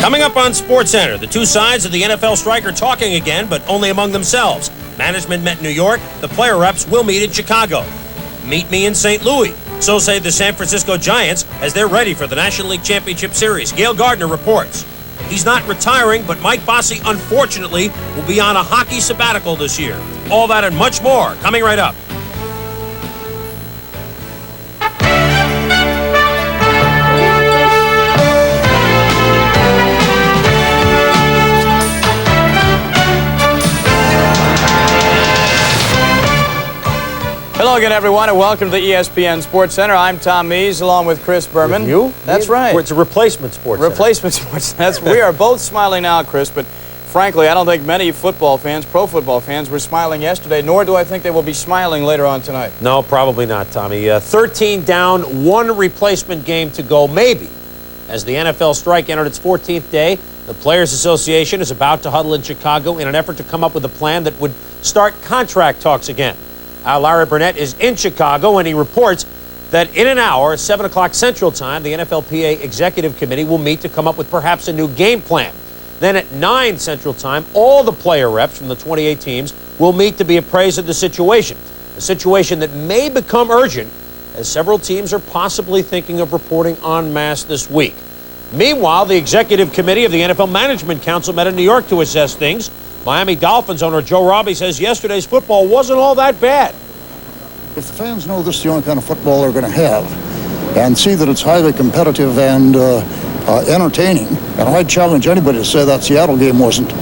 Coming up on Sports Center, the two sides of the NFL strike are talking again, but only among themselves. Management met in New York. The player reps will meet in Chicago. Meet me in St. Louis. So say the San Francisco Giants as they're ready for the National League Championship Series. Gail Gardner reports. He's not retiring, but Mike Bossy, unfortunately, will be on a hockey sabbatical this year. All that and much more coming right up. Hello again, everyone, and welcome to the ESPN Sports Center. I'm Tom Mees, along with Chris Berman. You? That's right. It's a replacement sports Replacement Sports Center. We are both smiling now, Chris, but frankly, I don't think many football fans, pro football fans, were smiling yesterday, nor do I think they will be smiling later on tonight. No, probably not, Tommy. 13 down, one replacement game to go, maybe. As the NFL strike entered its 14th day, the Players Association is about to huddle in Chicago in an effort to come up with a plan that would start contract talks again. Larry Burnett is in Chicago, and he reports that in an hour, 7 o'clock Central Time, the NFLPA Executive Committee will meet to come up with perhaps a new game plan. Then at 9 Central Time, all the player reps from the 28 teams will meet to be appraised of the situation, a situation that may become urgent as several teams are possibly thinking of reporting en masse this week. Meanwhile, the Executive Committee of the NFL Management Council met in New York to assess things. Miami Dolphins owner Joe Robbie says yesterday's football wasn't all that bad. If the fans know this is the only kind of football they're going to have and see that it's highly competitive and entertaining, and I'd challenge anybody to say that Seattle game wasn't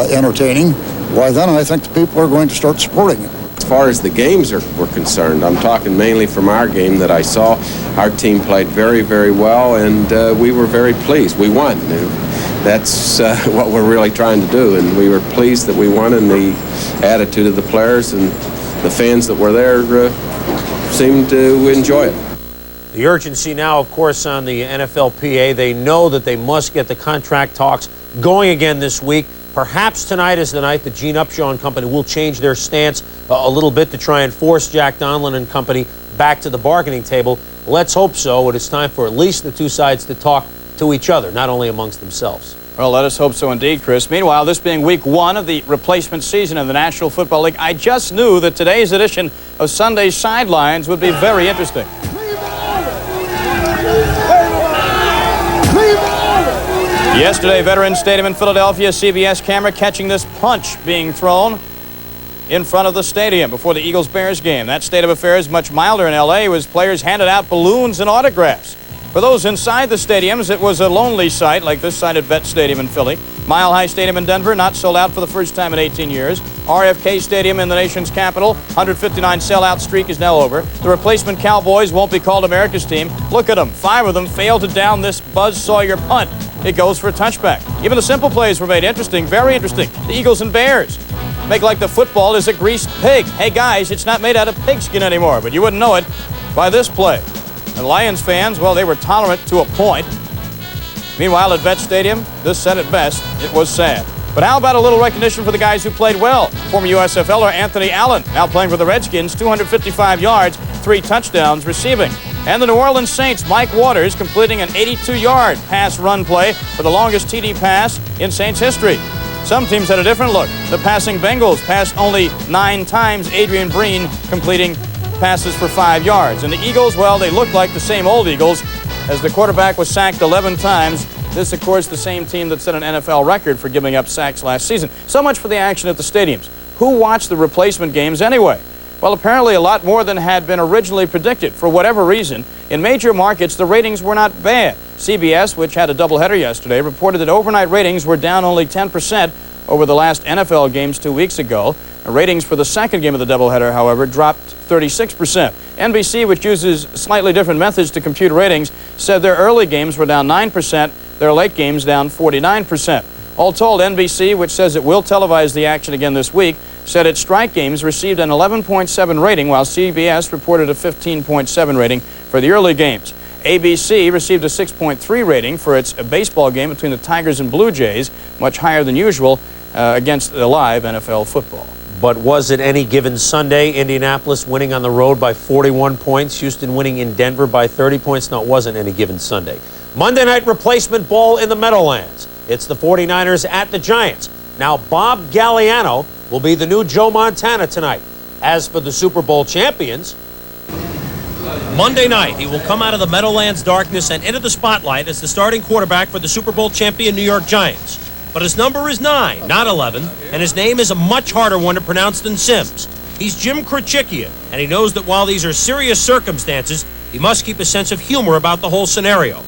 entertaining, why then I think the people are going to start supporting it. As far as the games were concerned, I'm talking mainly from our game that I saw. Our team played very, very well, and we were very pleased. We won. That's what we're really trying to do, and we were pleased that we won, and the attitude of the players and the fans that were there seemed to enjoy it. The urgency now, of course, on the NFLPA. They know that they must get the contract talks going again this week. Perhaps tonight is the night that Gene Upshaw and company will change their stance a little bit to try and force Jack Donlin and company back to the bargaining table. Let's hope so. It is time for at least the two sides to talk to each other, not only amongst themselves. Well, let us hope so indeed, Chris. Meanwhile, this being week 1 of the replacement season of the National Football League, I just knew that today's edition of Sunday's Sidelines would be very interesting. Yesterday, Veterans Stadium in Philadelphia, CBS camera catching this punch being thrown in front of the stadium before the Eagles-Bears game. That state of affairs much milder in L.A. as players handed out balloons and autographs. For those inside the stadiums, it was a lonely sight, like this side at Vet Stadium in Philly. Mile High Stadium in Denver, not sold out for the first time in 18 years. RFK Stadium in the nation's capital, 159 sellout streak is now over. The replacement Cowboys won't be called America's team. Look at them. 5 of them failed to down this Buzz Sawyer punt. It goes for a touchback. Even the simple plays were made interesting, very interesting. The Eagles and Bears make like the football is a greased pig. Hey, guys, it's not made out of pigskin anymore, but you wouldn't know it by this play. And Lions fans, well, they were tolerant to a point. Meanwhile, at Vet Stadium, this said it best, it was sad. But how about a little recognition for the guys who played well? Former USFLer Anthony Allen, now playing for the Redskins, 255 yards, 3 touchdowns receiving. And the New Orleans Saints, Mike Waters, completing an 82-yard pass-run play for the longest TD pass in Saints history. Some teams had a different look. The passing Bengals passed only 9 times, Adrian Breen completing passes for 5 yards. And the Eagles, well, they looked like the same old Eagles as the quarterback was sacked 11 times. This, of course, the same team that set an NFL record for giving up sacks last season. So much for the action at the stadiums. Who watched the replacement games anyway? Well, apparently a lot more than had been originally predicted. For whatever reason, in major markets, the ratings were not bad. CBS, which had a doubleheader yesterday, reported that overnight ratings were down only 10% over the last NFL games 2 weeks ago. Ratings for the second game of the doubleheader, however, dropped 36%. NBC, which uses slightly different methods to compute ratings, said their early games were down 9%, their late games down 49%. All told, NBC, which says it will televise the action again this week, said its strike games received an 11.7 rating, while CBS reported a 15.7 rating for the early games. ABC received a 6.3 rating for its baseball game between the Tigers and Blue Jays, much higher than usual against the live NFL football. But was it any given Sunday? Indianapolis winning on the road by 41 points. Houston winning in Denver by 30 points. No, it wasn't any given Sunday. Monday night replacement ball in the Meadowlands. It's the 49ers at the Giants. Now, Bob Galliano will be the new Joe Montana tonight. As for the Super Bowl champions, Monday night, he will come out of the Meadowlands darkness and into the spotlight as the starting quarterback for the Super Bowl champion New York Giants. But his number is 9, not 11, and his name is a much harder one to pronounce than Sims. He's Jim Krochickia, and he knows that while these are serious circumstances, he must keep a sense of humor about the whole scenario.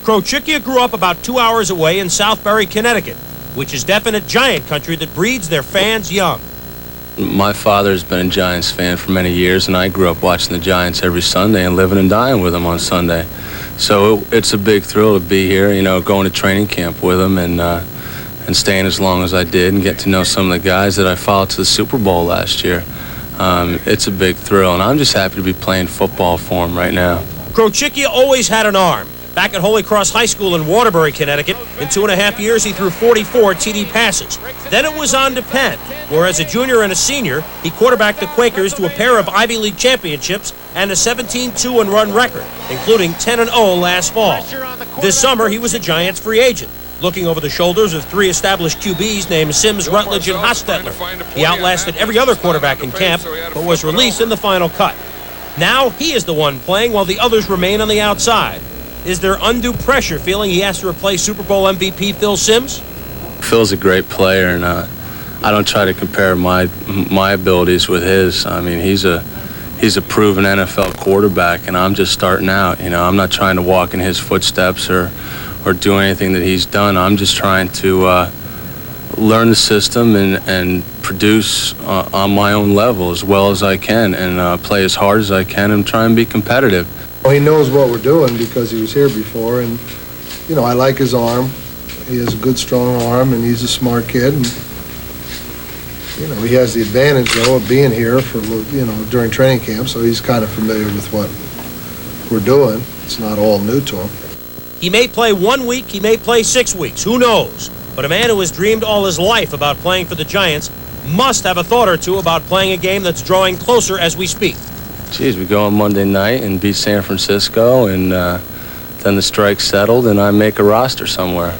Krochickia grew up about 2 hours away in Southbury, Connecticut, which is definite Giant country that breeds their fans young. My father's been a Giants fan for many years, and I grew up watching the Giants every Sunday and living and dying with them on Sunday. So it's a big thrill to be here, you know, going to training camp with them and staying as long as I did and get to know some of the guys that I followed to the Super Bowl last year. It's a big thrill, and I'm just happy to be playing football for them right now. Krochickia always had an arm. Back at Holy Cross High School in Waterbury, Connecticut, in 2.5 years, he threw 44 TD passes. Then it was on to Penn, where as a junior and a senior, he quarterbacked the Quakers to a pair of Ivy League championships and a 17-2-run record, including 10-0 last fall. This summer, he was a Giants free agent, looking over the shoulders of 3 established QBs named Sims, Rutledge, and Hostetler. He outlasted every other quarterback in camp, but was released in the final cut. Now he is the one playing while the others remain on the outside. Is there undue pressure feeling he has to replace Super Bowl MVP Phil Sims? Phil's a great player, and I don't try to compare my abilities with his. I mean, he's a proven NFL quarterback, and I'm just starting out. You know, I'm not trying to walk in his footsteps or do anything that he's done. I'm just trying to learn the system and produce on my own level as well as I can, and play as hard as I can and try and be competitive. Well, he knows what we're doing because he was here before, and, you know, I like his arm. He has a good, strong arm, and he's a smart kid. And, you know, he has the advantage, though, of being here for, you know, during training camp, so he's kind of familiar with what we're doing. It's not all new to him. He may play 1 week, he may play 6 weeks, who knows? But a man who has dreamed all his life about playing for the Giants must have a thought or two about playing a game that's drawing closer as we speak. Geez, we go on Monday night and beat San Francisco, and then the strike's settled, and I make a roster somewhere.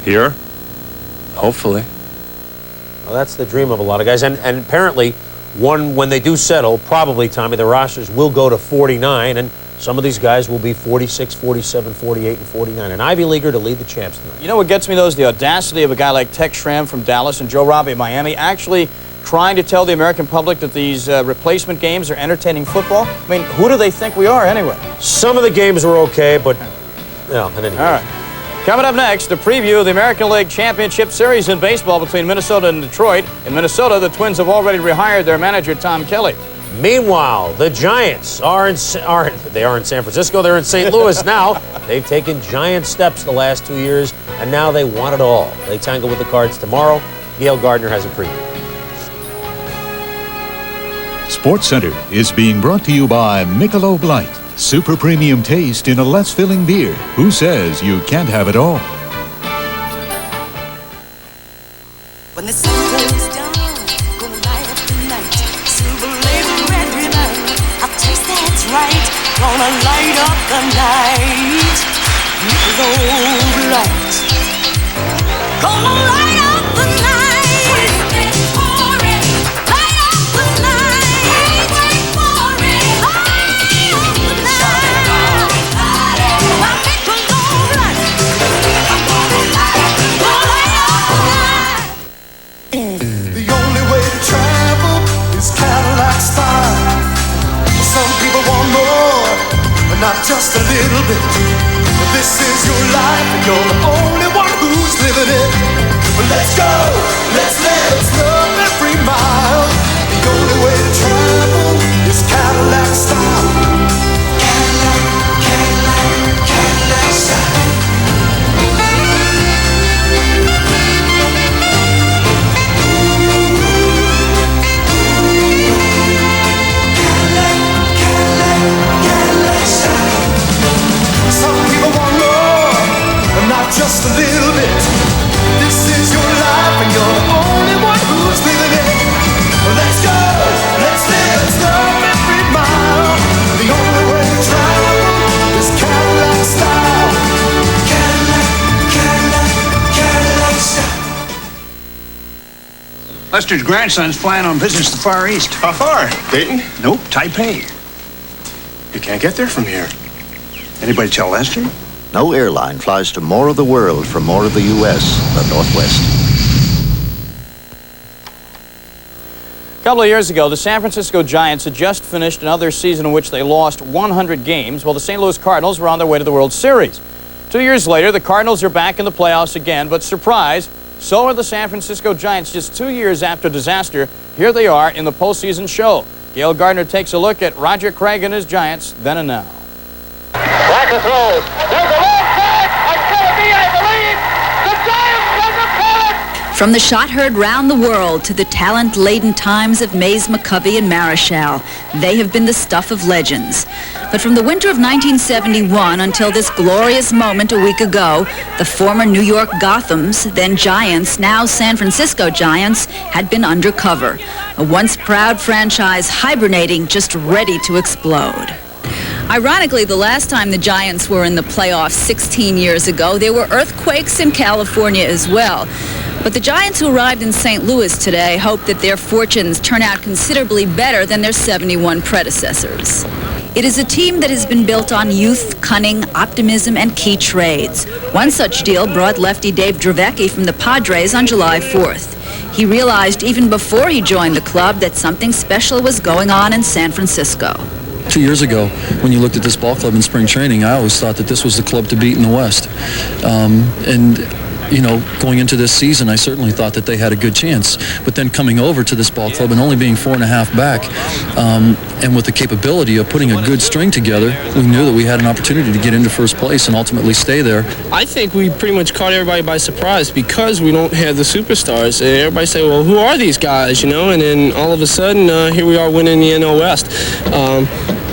Here? Hopefully. Well, that's the dream of a lot of guys. And apparently, when they do settle, probably, Tommy, the rosters will go to 49, and some of these guys will be 46, 47, 48, and 49. An Ivy Leaguer to lead the champs tonight. You know what gets me, though, is the audacity of a guy like Tex Schramm from Dallas and Joe Robbie of Miami actually trying to tell the American public that these replacement games are entertaining football. I mean, who do they think we are anyway? Some of the games were okay, but, well, in any case. All right. Coming up next, a preview of the American League Championship Series in baseball between Minnesota and Detroit. In Minnesota, the Twins have already rehired their manager, Tom Kelly. Meanwhile, the Giants are in San Francisco. They're in St. Louis now. They've taken giant steps the last 2 years, and now they want it all. They tangle with the Cards tomorrow. Gail Gardner has a preview. Sports Center is being brought to you by Michelob Light. Super premium taste in a less filling beer. Who says you can't have it all? When the sun goes down, gonna light up the night. Silver label, red light. I'll taste that's right. Gonna light up the night. Michelob Light. Gonna light up the night. Wait for it. Light up the night. Wait for it. Light up the night. My Michelob Light. I'm gonna light up the night. The only way to travel is Cadillac style. Some people want more, but not just a little bit. This is your life, and you're the only one who's living it. But let's go, let's love every mile. The only way to travel is Cadillac style. Cadillac, Cadillac, Cadillac style. Just a little bit. This is your life, and you're the only one who's living it. Well, let's go, let's love every mile. The only way to travel is Cadillac style. Cadillac, Cadillac, Cadillac. Lester's grandson's flying on business to the Far East. How far? Dayton? Nope, Taipei. You can't get there from here. Anybody tell Lester? No airline flies to more of the world from more of the U.S. than Northwest. A couple of years ago, the San Francisco Giants had just finished another season in which they lost 100 games, while the St. Louis Cardinals were on their way to the World Series. 2 years later, the Cardinals are back in the playoffs again, but surprise, so are the San Francisco Giants. Just 2 years after disaster, here they are in the postseason show. Gail Gardner takes a look at Roger Craig and his Giants then and now. Racker throws. There's a long pass. It's going to be, I believe, the Giants win the pennant. From the shot heard round the world to the talent-laden times of Mays, McCovey, and Marichal, they have been the stuff of legends. But from the winter of 1971 until this glorious moment a week ago, the former New York Gothams, then Giants, now San Francisco Giants, had been undercover. A once proud franchise hibernating, just ready to explode. Ironically, the last time the Giants were in the playoffs 16 years ago, there were earthquakes in California as well. But the Giants who arrived in St. Louis today hope that their fortunes turn out considerably better than their 71 predecessors. It is a team that has been built on youth, cunning, optimism, and key trades. One such deal brought lefty Dave Dravecky from the Padres on July 4th. He realized even before he joined the club that something special was going on in San Francisco. 2 years ago, when you looked at this ball club in spring training, I always thought that this was the club to beat in the West. You know, going into this season, I certainly thought that they had a good chance. But then coming over to this ball club and only being 4.5 back, and with the capability of putting a good string together, we knew that we had an opportunity to get into first place and ultimately stay there. I think we pretty much caught everybody by surprise because we don't have the superstars. And everybody say, well, who are these guys, you know? And then all of a sudden, here we are winning the NL West.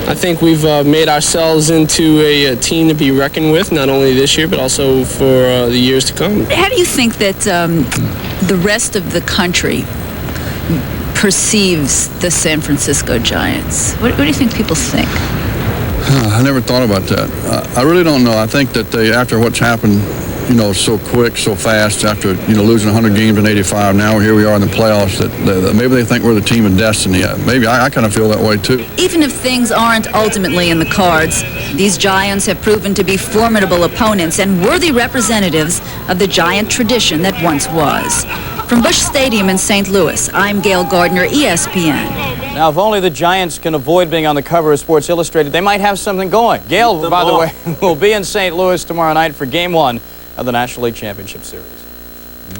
I think we've made ourselves into a team to be reckoned with, not only this year, but also for the years to come. How do you think that the rest of the country perceives the San Francisco Giants? What do you think people think? I never thought about that. I really don't know. I think that they, after what's happened, you know, so quick, so fast, after, you know, losing 100 games in 85, now here we are in the playoffs, that maybe they think we're the team of destiny. Maybe I kind of feel that way, too. Even if things aren't ultimately in the cards, these Giants have proven to be formidable opponents and worthy representatives of the Giant tradition that once was. From Busch Stadium in St. Louis, I'm Gail Gardner, ESPN. Now, if only the Giants can avoid being on the cover of Sports Illustrated, they might have something going. Gail, by the way, will be in St. Louis tomorrow night for Game 1 of the National League Championship Series.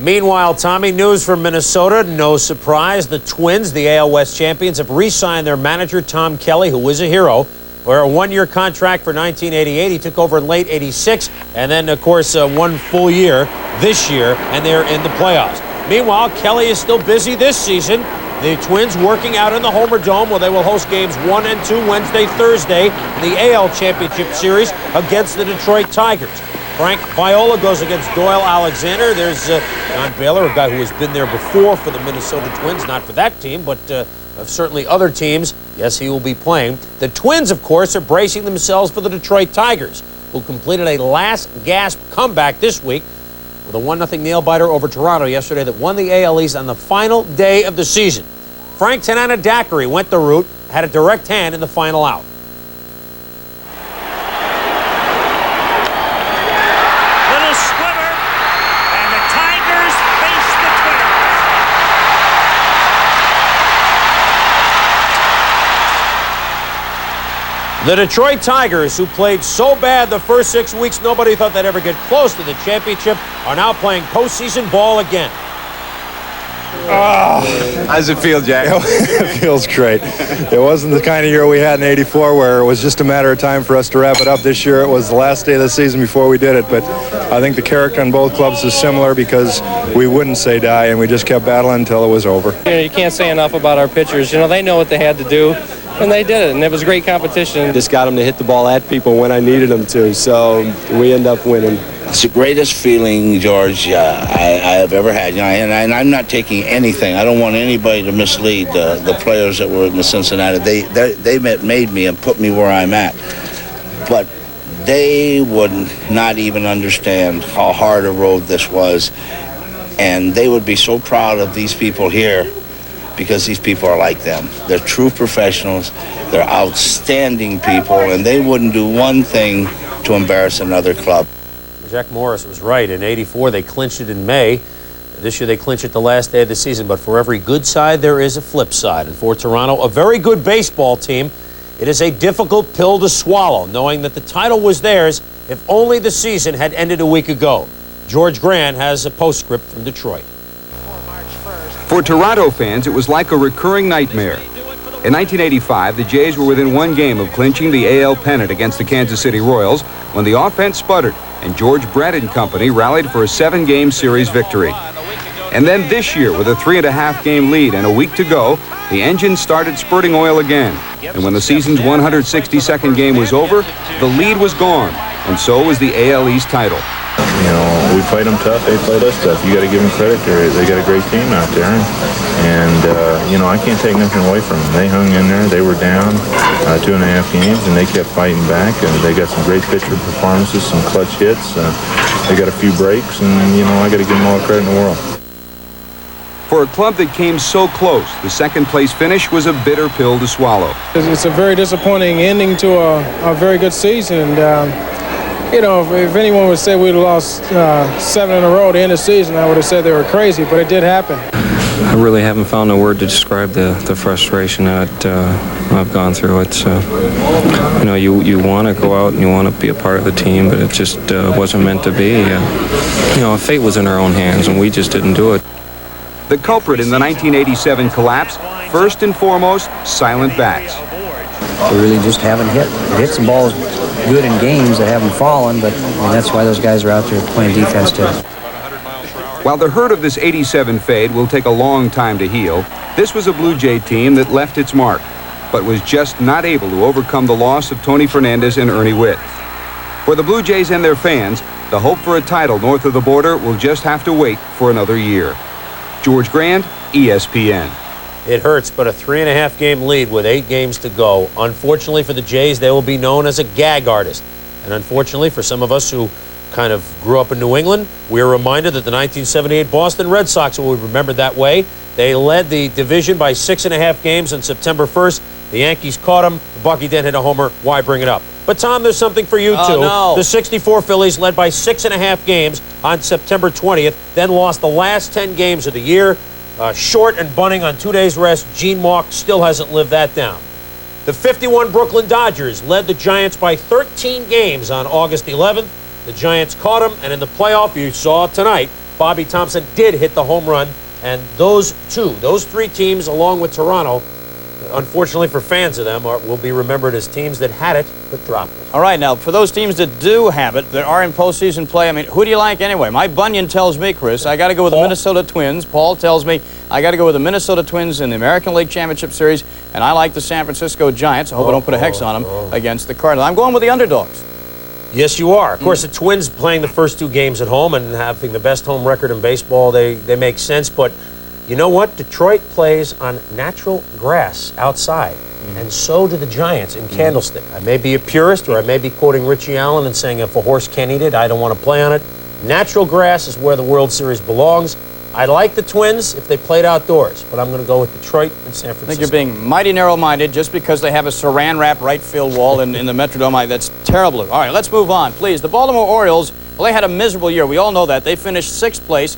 Meanwhile, Tommy, news from Minnesota. No surprise, the Twins, the AL West champions, have re-signed their manager, Tom Kelly, who is a hero, for a one-year contract for 1988. He took over in late 86, and then, of course, 1 full year this year, and they're in the playoffs. Meanwhile, Kelly is still busy this season. The Twins working out in the Homer Dome, where they will host games 1 and 2 Wednesday, Thursday in the AL Championship Series against the Detroit Tigers. Frank Viola goes against Doyle Alexander. There's Don Baylor, a guy who has been there before for the Minnesota Twins, not for that team, but certainly other teams. Yes, he will be playing. The Twins, of course, are bracing themselves for the Detroit Tigers, who completed a last-gasp comeback this week with a 1-0 nail-biter over Toronto yesterday that won the AL East on the final day of the season. Frank Tanana Daiquiri went the route, had a direct hand in the final out. The Detroit Tigers, who played so bad the first 6 weeks nobody thought they'd ever get close to the championship, are now playing postseason ball again. How does it feel, Jack? It feels great. It wasn't the kind of year we had in '84 where it was just a matter of time for us to wrap it up. This year it was the last day of the season before we did it, but I think the character on both clubs is similar because we wouldn't say die and we just kept battling until it was over. You know, you can't say enough about our pitchers. You know, they know what they had to do. And they did it, and it was great competition. Just got them to hit the ball at people when I needed them to, so we end up winning. It's the greatest feeling, George, I have ever had. You know, and I'm not taking anything. I don't want anybody to mislead the players that were in the Cincinnati. They made me and put me where I'm at. But they would not even understand how hard a road this was. And they would be so proud of these people here because these people are like them. They're true professionals. They're outstanding people, and they wouldn't do one thing to embarrass another club. Jack Morris was right. In '84, they clinched it in May. This year, they clinch it the last day of the season. But for every good side, there is a flip side. And for Toronto, a very good baseball team, it is a difficult pill to swallow, knowing that the title was theirs if only the season had ended a week ago. George Grant has a postscript from Detroit. For Toronto fans, it was like a recurring nightmare. In 1985, the Jays were within one game of clinching the AL pennant against the Kansas City Royals when the offense sputtered and George Brett and company rallied for a 7-game series victory. And then this year, with a 3.5-game lead and a week to go, the engine started spurting oil again. And when the season's 162nd game was over, the lead was gone, and so was the AL East title. You know, we played them tough, they played us tough. You got to give them credit. They got a great team out there. And you know, I can't take nothing away from them. They hung in there. They were down 2.5 games, and they kept fighting back. And they got some great pitcher performances, some clutch hits. They got a few breaks, and, you know, I got to give them all the credit in the world. For a club that came so close, the second-place finish was a bitter pill to swallow. It's a very disappointing ending to a very good season. And, you know, if anyone would say we'd lost 7 in a row to end the season, I would have said they were crazy, but it did happen. I really haven't found a word to describe the frustration that I've gone through. It's, you know, you want to go out and you want to be a part of the team, but it just wasn't meant to be. You know, fate was in our own hands, and we just didn't do it. The culprit in the 1987 collapse, first and foremost, silent bats. We really just haven't hit. We hit some balls good in games that haven't fallen, but I mean, that's why those guys are out there playing defense too. While the hurt of this 87 fade will take a long time to heal, this was a Blue Jay team that left its mark, but was just not able to overcome the loss of Tony Fernandez and Ernie Whitt. For the Blue Jays and their fans, the hope for a title north of the border will just have to wait for another year. George Grant, ESPN. It hurts, but a 3.5-game lead with 8 games to go. Unfortunately for the Jays, they will be known as a gag artist. And unfortunately for some of us who kind of grew up in New England, we are reminded that the 1978 Boston Red Sox will be remembered that way. They led the division by 6.5 games on September 1st. The Yankees caught them. Bucky then hit a homer. Why bring it up? But, Tom, there's something for you, too. No. The 64 Phillies led by 6.5 games on September 20th, then lost the last 10 games of the year. Short and bunting on 2 days' rest. Gene Mauch still hasn't lived that down. The 51 Brooklyn Dodgers led the Giants by 13 games on August 11th. The Giants caught them, and in the playoff, you saw tonight, Bobby Thompson did hit the home run. And those 3 teams, along with Toronto, unfortunately for fans of them, will be remembered as teams that had it but dropped it. All right, now, for those teams that do have it, that are in postseason play, I mean, who do you like anyway? My bunion tells me, Chris, I got to go with the Minnesota Twins. Paul tells me I got to go with the Minnesota Twins in the American League Championship Series, and I like the San Francisco Giants. I hope I don't put a hex on them against the Cardinals. I'm going with the underdogs. Yes, you are. Of course, the Twins playing the first 2 games at home and having the best home record in baseball, they make sense. But you know what? Detroit plays on natural grass outside, and so do the Giants in Candlestick. I may be a purist, or I may be quoting Richie Allen and saying if a horse can't eat it, I don't want to play on it. Natural grass is where the World Series belongs. I like the Twins if they played outdoors, but I'm going to go with Detroit and San Francisco. I think you're being mighty narrow-minded just because they have a saran-wrap right field wall in the Metrodome. That's terrible. All right, let's move on, please. The Baltimore Orioles, well, they had a miserable year. We all know that. They finished 6th place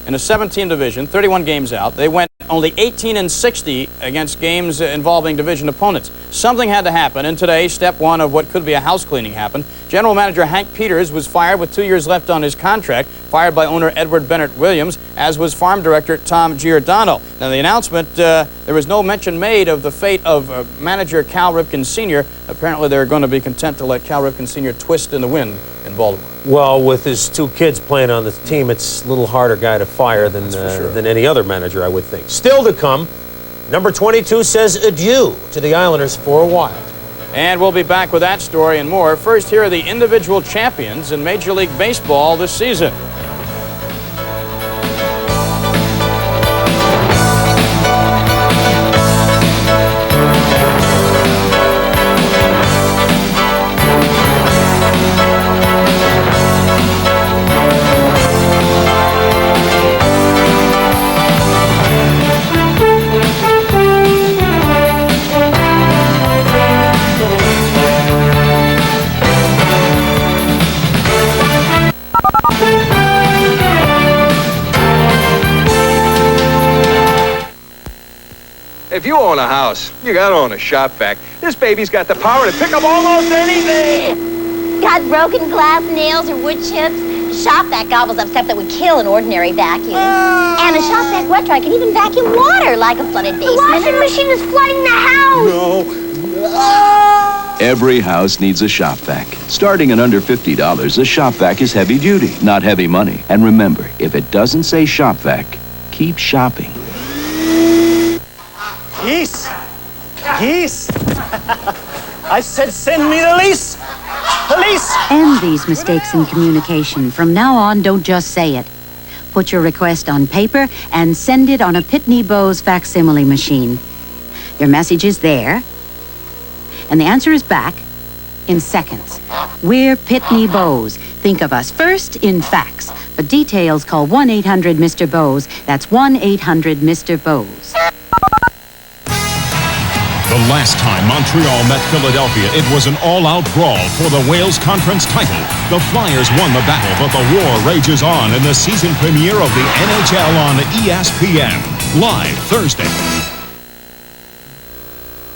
in a 17 division, 31 games out. They went only 18-60 against games involving division opponents. Something had to happen, and today, step 1 of what could be a house cleaning happened. General manager Hank Peters was fired with 2 years left on his contract, fired by owner Edward Bennett Williams, as was farm director Tom Giordano. Now, the announcement, there was no mention made of the fate of manager Cal Ripken Sr. Apparently, they're going to be content to let Cal Ripken Sr. twist in the wind in Baltimore. Well, with his 2 kids playing on the team, it's a little harder guy to fire than any other manager, I would think. Still to come, number 22 says adieu to the Islanders for a while. And we'll be back with that story and more. First, here are the individual champions in Major League Baseball this season. If you own a house, you gotta own a shop vac. This baby's got the power to pick up almost anything. Got broken glass, nails, or wood chips? Shop vac gobbles up stuff that would kill an ordinary vacuum. And a shop vac wet dry can even vacuum water like a flooded basement. The washing machine is flooding the house. Every house needs a shop vac. Starting at under $50, a shop vac is heavy duty, not heavy money. And remember, if it doesn't say shop vac, keep shopping. Geese! Geese! I said send me the lease! Police! End these mistakes in communication. From now on, don't just say it. Put your request on paper and send it on a Pitney Bowes facsimile machine. Your message is there, and the answer is back in seconds. We're Pitney Bowes. Think of us first in fax. For details, call 1-800-MR. That's 1-800-MR. The last time Montreal met Philadelphia, it was an all-out brawl for the Wales Conference title. The Flyers won the battle, but the war rages on in the season premiere of the NHL on ESPN. Live Thursday.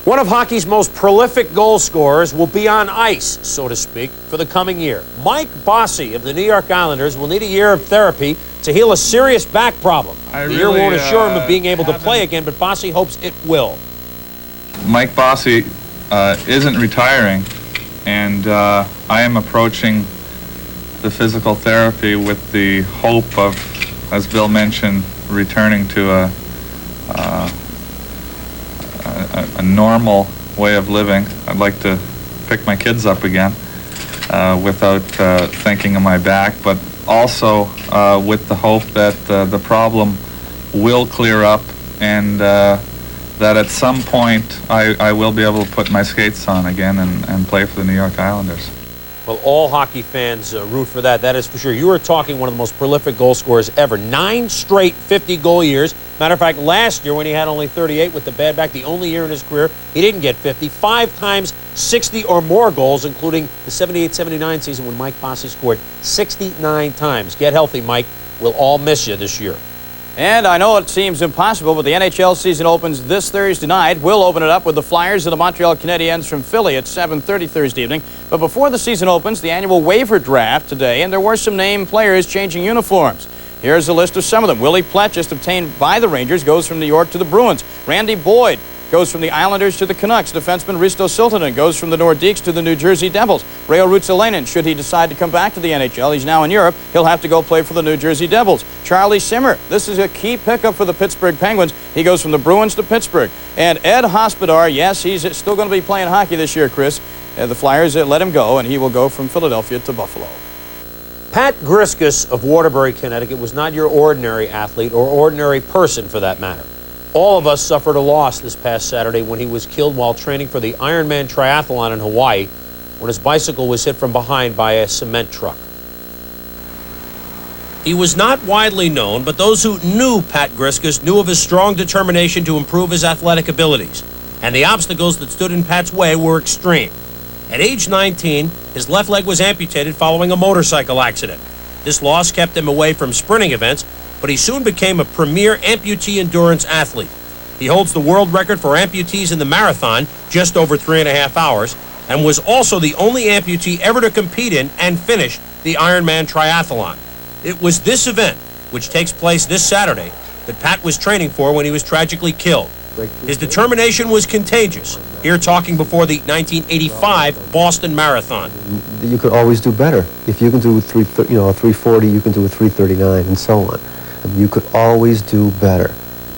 One of hockey's most prolific goal scorers will be on ice, so to speak, for the coming year. Mike Bossy of the New York Islanders will need a year of therapy to heal a serious back problem. The year won't assure him of being able to play again, but Bossy hopes it will. Mike Bossy isn't retiring, and I am approaching the physical therapy with the hope of, as Bill mentioned, returning to a normal way of living. I'd like to pick my kids up again without thinking of my back, but also with the hope that the problem will clear up and that at some point I will be able to put my skates on again and play for the New York Islanders. Well, all hockey fans root for that. That is for sure. You are talking one of the most prolific goal scorers ever. 9 straight 50-goal years. Matter of fact, last year when he had only 38 with the bad back, the only year in his career he didn't get 50. 5 times 60 or more goals, including the 78-79 season when Mike Bossy scored 69 times. Get healthy, Mike. We'll all miss you this year. And I know it seems impossible, but the NHL season opens this Thursday night. We'll open it up with the Flyers and the Montreal Canadiens from Philly at 7:30 Thursday evening. But before the season opens, the annual waiver draft today, and there were some named players changing uniforms. Here's a list of some of them. Willie Plett, just obtained by the Rangers, goes from New York to the Bruins. Randy Boyd goes from the Islanders to the Canucks. Defenseman Risto Siltanen goes from the Nordiques to the New Jersey Devils. Reijo Ruotsalainen, should he decide to come back to the NHL, he's now in Europe, he'll have to go play for the New Jersey Devils. Charlie Simmer, this is a key pickup for the Pittsburgh Penguins. He goes from the Bruins to Pittsburgh. And Ed Hospodar, yes, he's still going to be playing hockey this year, Chris. The Flyers let him go, and he will go from Philadelphia to Buffalo. Pat Griskus of Waterbury, Connecticut, was not your ordinary athlete or ordinary person for that matter. All of us suffered a loss this past Saturday when he was killed while training for the Ironman triathlon in Hawaii when his bicycle was hit from behind by a cement truck. He was not widely known, but those who knew Pat Griskus knew of his strong determination to improve his athletic abilities, and the obstacles that stood in Pat's way were extreme. At age 19, his left leg was amputated following a motorcycle accident. This loss kept him away from sprinting events, but he soon became a premier amputee endurance athlete. He holds the world record for amputees in the marathon, just over 3.5 hours, and was also the only amputee ever to compete in and finish the Ironman triathlon. It was this event, which takes place this Saturday, that Pat was training for when he was tragically killed. His determination was contagious. Here talking before the 1985 Boston Marathon. You could always do better. If you can do a 340, you can do a 339, and so on. You could always do better.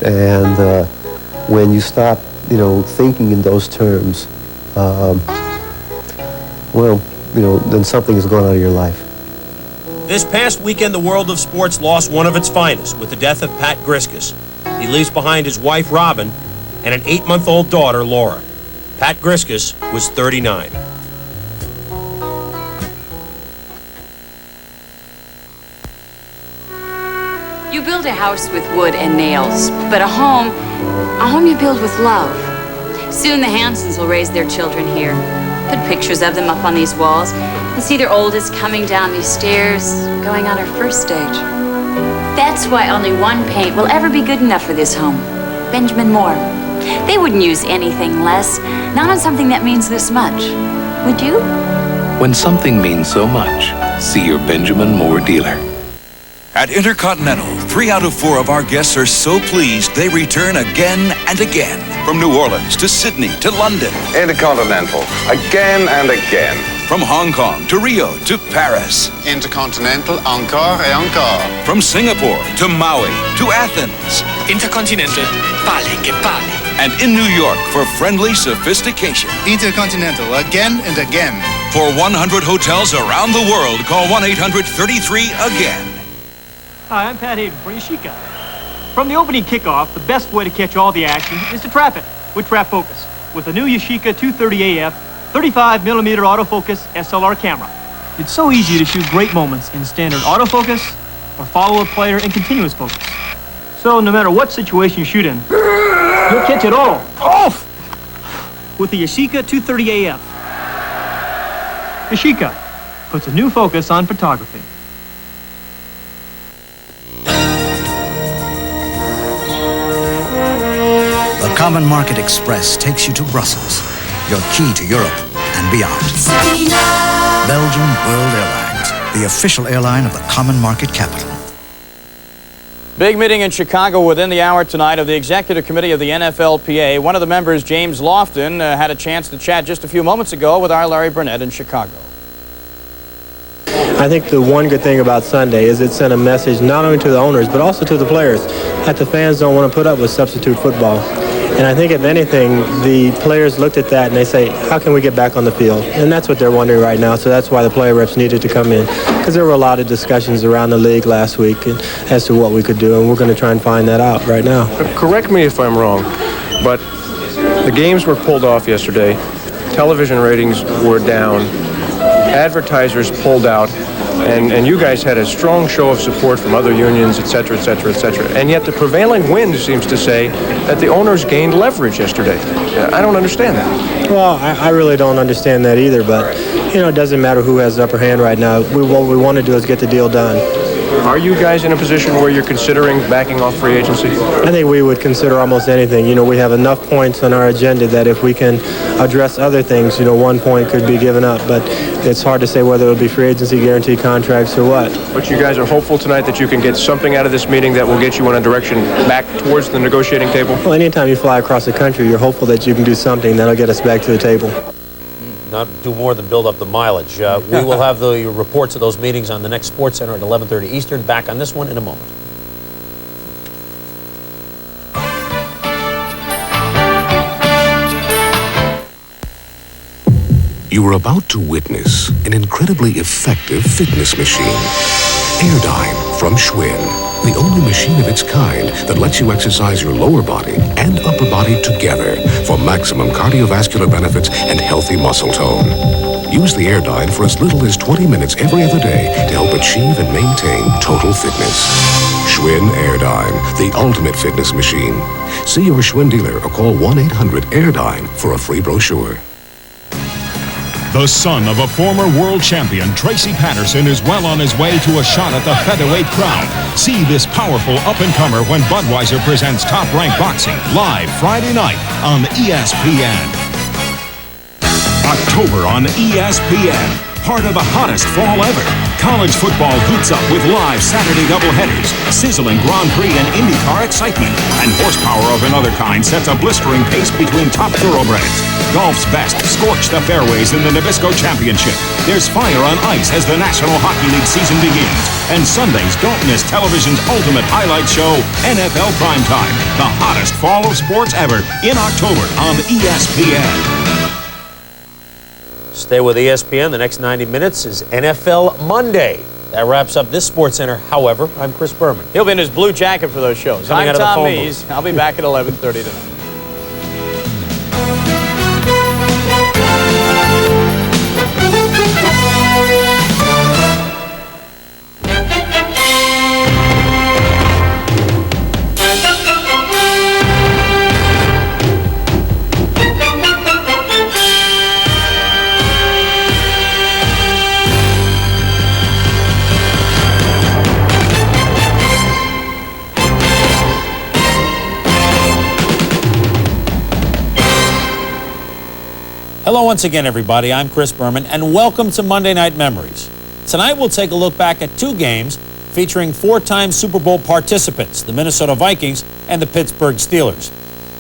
And when you stop, thinking in those terms, then something has gone out of your life. This past weekend, the world of sports lost one of its finest with the death of Pat Griskus. He leaves behind his wife, Robin, and an 8-month-old daughter, Laura. Pat Griskus was 39. You build a house with wood and nails, but a home you build with love. Soon the Hansons will raise their children here. Put pictures of them up on these walls and see their oldest coming down these stairs, going on her first stage. That's why only one paint will ever be good enough for this home. Benjamin Moore, They wouldn't use anything less, not on something that means this much. Would you? When something means so much, see your Benjamin Moore dealer. At Intercontinental, 3 out of 4 of our guests are so pleased they return again and again. From New Orleans to Sydney to London. Intercontinental, again and again. From Hong Kong to Rio to Paris. Intercontinental, encore et encore. From Singapore to Maui to Athens. Intercontinental, parli che parli. And in New York for friendly sophistication. Intercontinental, again and again. For 100 hotels around the world, call 1-800-33-AGAIN. Hi, I'm Pat Hayden for Yashica. From the opening kickoff, the best way to catch all the action is to trap it with Trap Focus. With the new Yashica 230 AF 35mm autofocus SLR camera. It's so easy to shoot great moments in standard autofocus or follow a player in continuous focus. So no matter what situation you shoot in, you'll catch it all. Off! With the Yashica 230 AF. Yashica puts a new focus on photography. The Common Market Express takes you to Brussels, your key to Europe and beyond. Belgian World Airlines, the official airline of the Common Market capital. Big meeting in Chicago within the hour tonight of the Executive Committee of the NFLPA. One of the members, James Lofton, had a chance to chat just a few moments ago with our Larry Burnett in Chicago. I think the one good thing about Sunday is it sent a message not only to the owners but also to the players that the fans don't want to put up with substitute football. And I think if anything, the players looked at that and they say, how can we get back on the field? And that's what they're wondering right now. So that's why the player reps needed to come in, because there were a lot of discussions around the league last week as to what we could do, and we're going to try and find that out right now. Correct me if I'm wrong, but the games were pulled off yesterday. Television ratings were down. Advertisers pulled out. And you guys had a strong show of support from other unions, et cetera, et cetera, et cetera. And yet the prevailing wind seems to say that the owners gained leverage yesterday. I don't understand that. Well, I really don't understand that either, but, it doesn't matter who has the upper hand right now. What we want to do is get the deal done. Are you guys in a position where you're considering backing off free agency? I think we would consider almost anything. We have enough points on our agenda that if we can address other things, 1 point could be given up. But it's hard to say whether it'll be free agency, guaranteed contracts, or what. But you guys are hopeful tonight that you can get something out of this meeting that will get you in a direction back towards the negotiating table? Well, anytime you fly across the country, you're hopeful that you can do something that'll get us back to the table. Not do more than build up the mileage. We will have the reports of those meetings on the next Sports Center at 11:30 Eastern. Back on this one in a moment. You are about to witness an incredibly effective fitness machine. Airdyne from Schwinn, the only machine of its kind that lets you exercise your lower body and upper body together for maximum cardiovascular benefits and healthy muscle tone. Use the Airdyne for as little as 20 minutes every other day to help achieve and maintain total fitness. Schwinn Airdyne, the ultimate fitness machine. See your Schwinn dealer or call 1-800-AIRDYNE for a free brochure. The son of a former world champion, Tracy Patterson, is well on his way to a shot at the featherweight crown. See this powerful up-and-comer when Budweiser presents Top Rank Boxing live Friday night on ESPN. October on ESPN. Part of the hottest fall ever. College football heats up with live Saturday doubleheaders, sizzling Grand Prix and IndyCar excitement, and horsepower of another kind sets a blistering pace between top thoroughbreds. Golf's best scorch the fairways in the Nabisco Championship. There's fire on ice as the National Hockey League season begins. And Sundays don't miss television's ultimate highlight show, NFL Primetime, the hottest fall of sports ever, in October on ESPN. Stay with ESPN. The next 90 minutes is NFL Monday. That wraps up this Sports Center. However, I'm Chris Berman. He'll be in his blue jacket for those shows. Coming I'm out of the Tom phone Mees. I'll be back at 11:30 tonight. once again, everybody, I'm Chris Berman, and welcome to Monday Night Memories. Tonight, we'll take a look back at two games featuring four-time Super Bowl participants, the Minnesota Vikings and the Pittsburgh Steelers.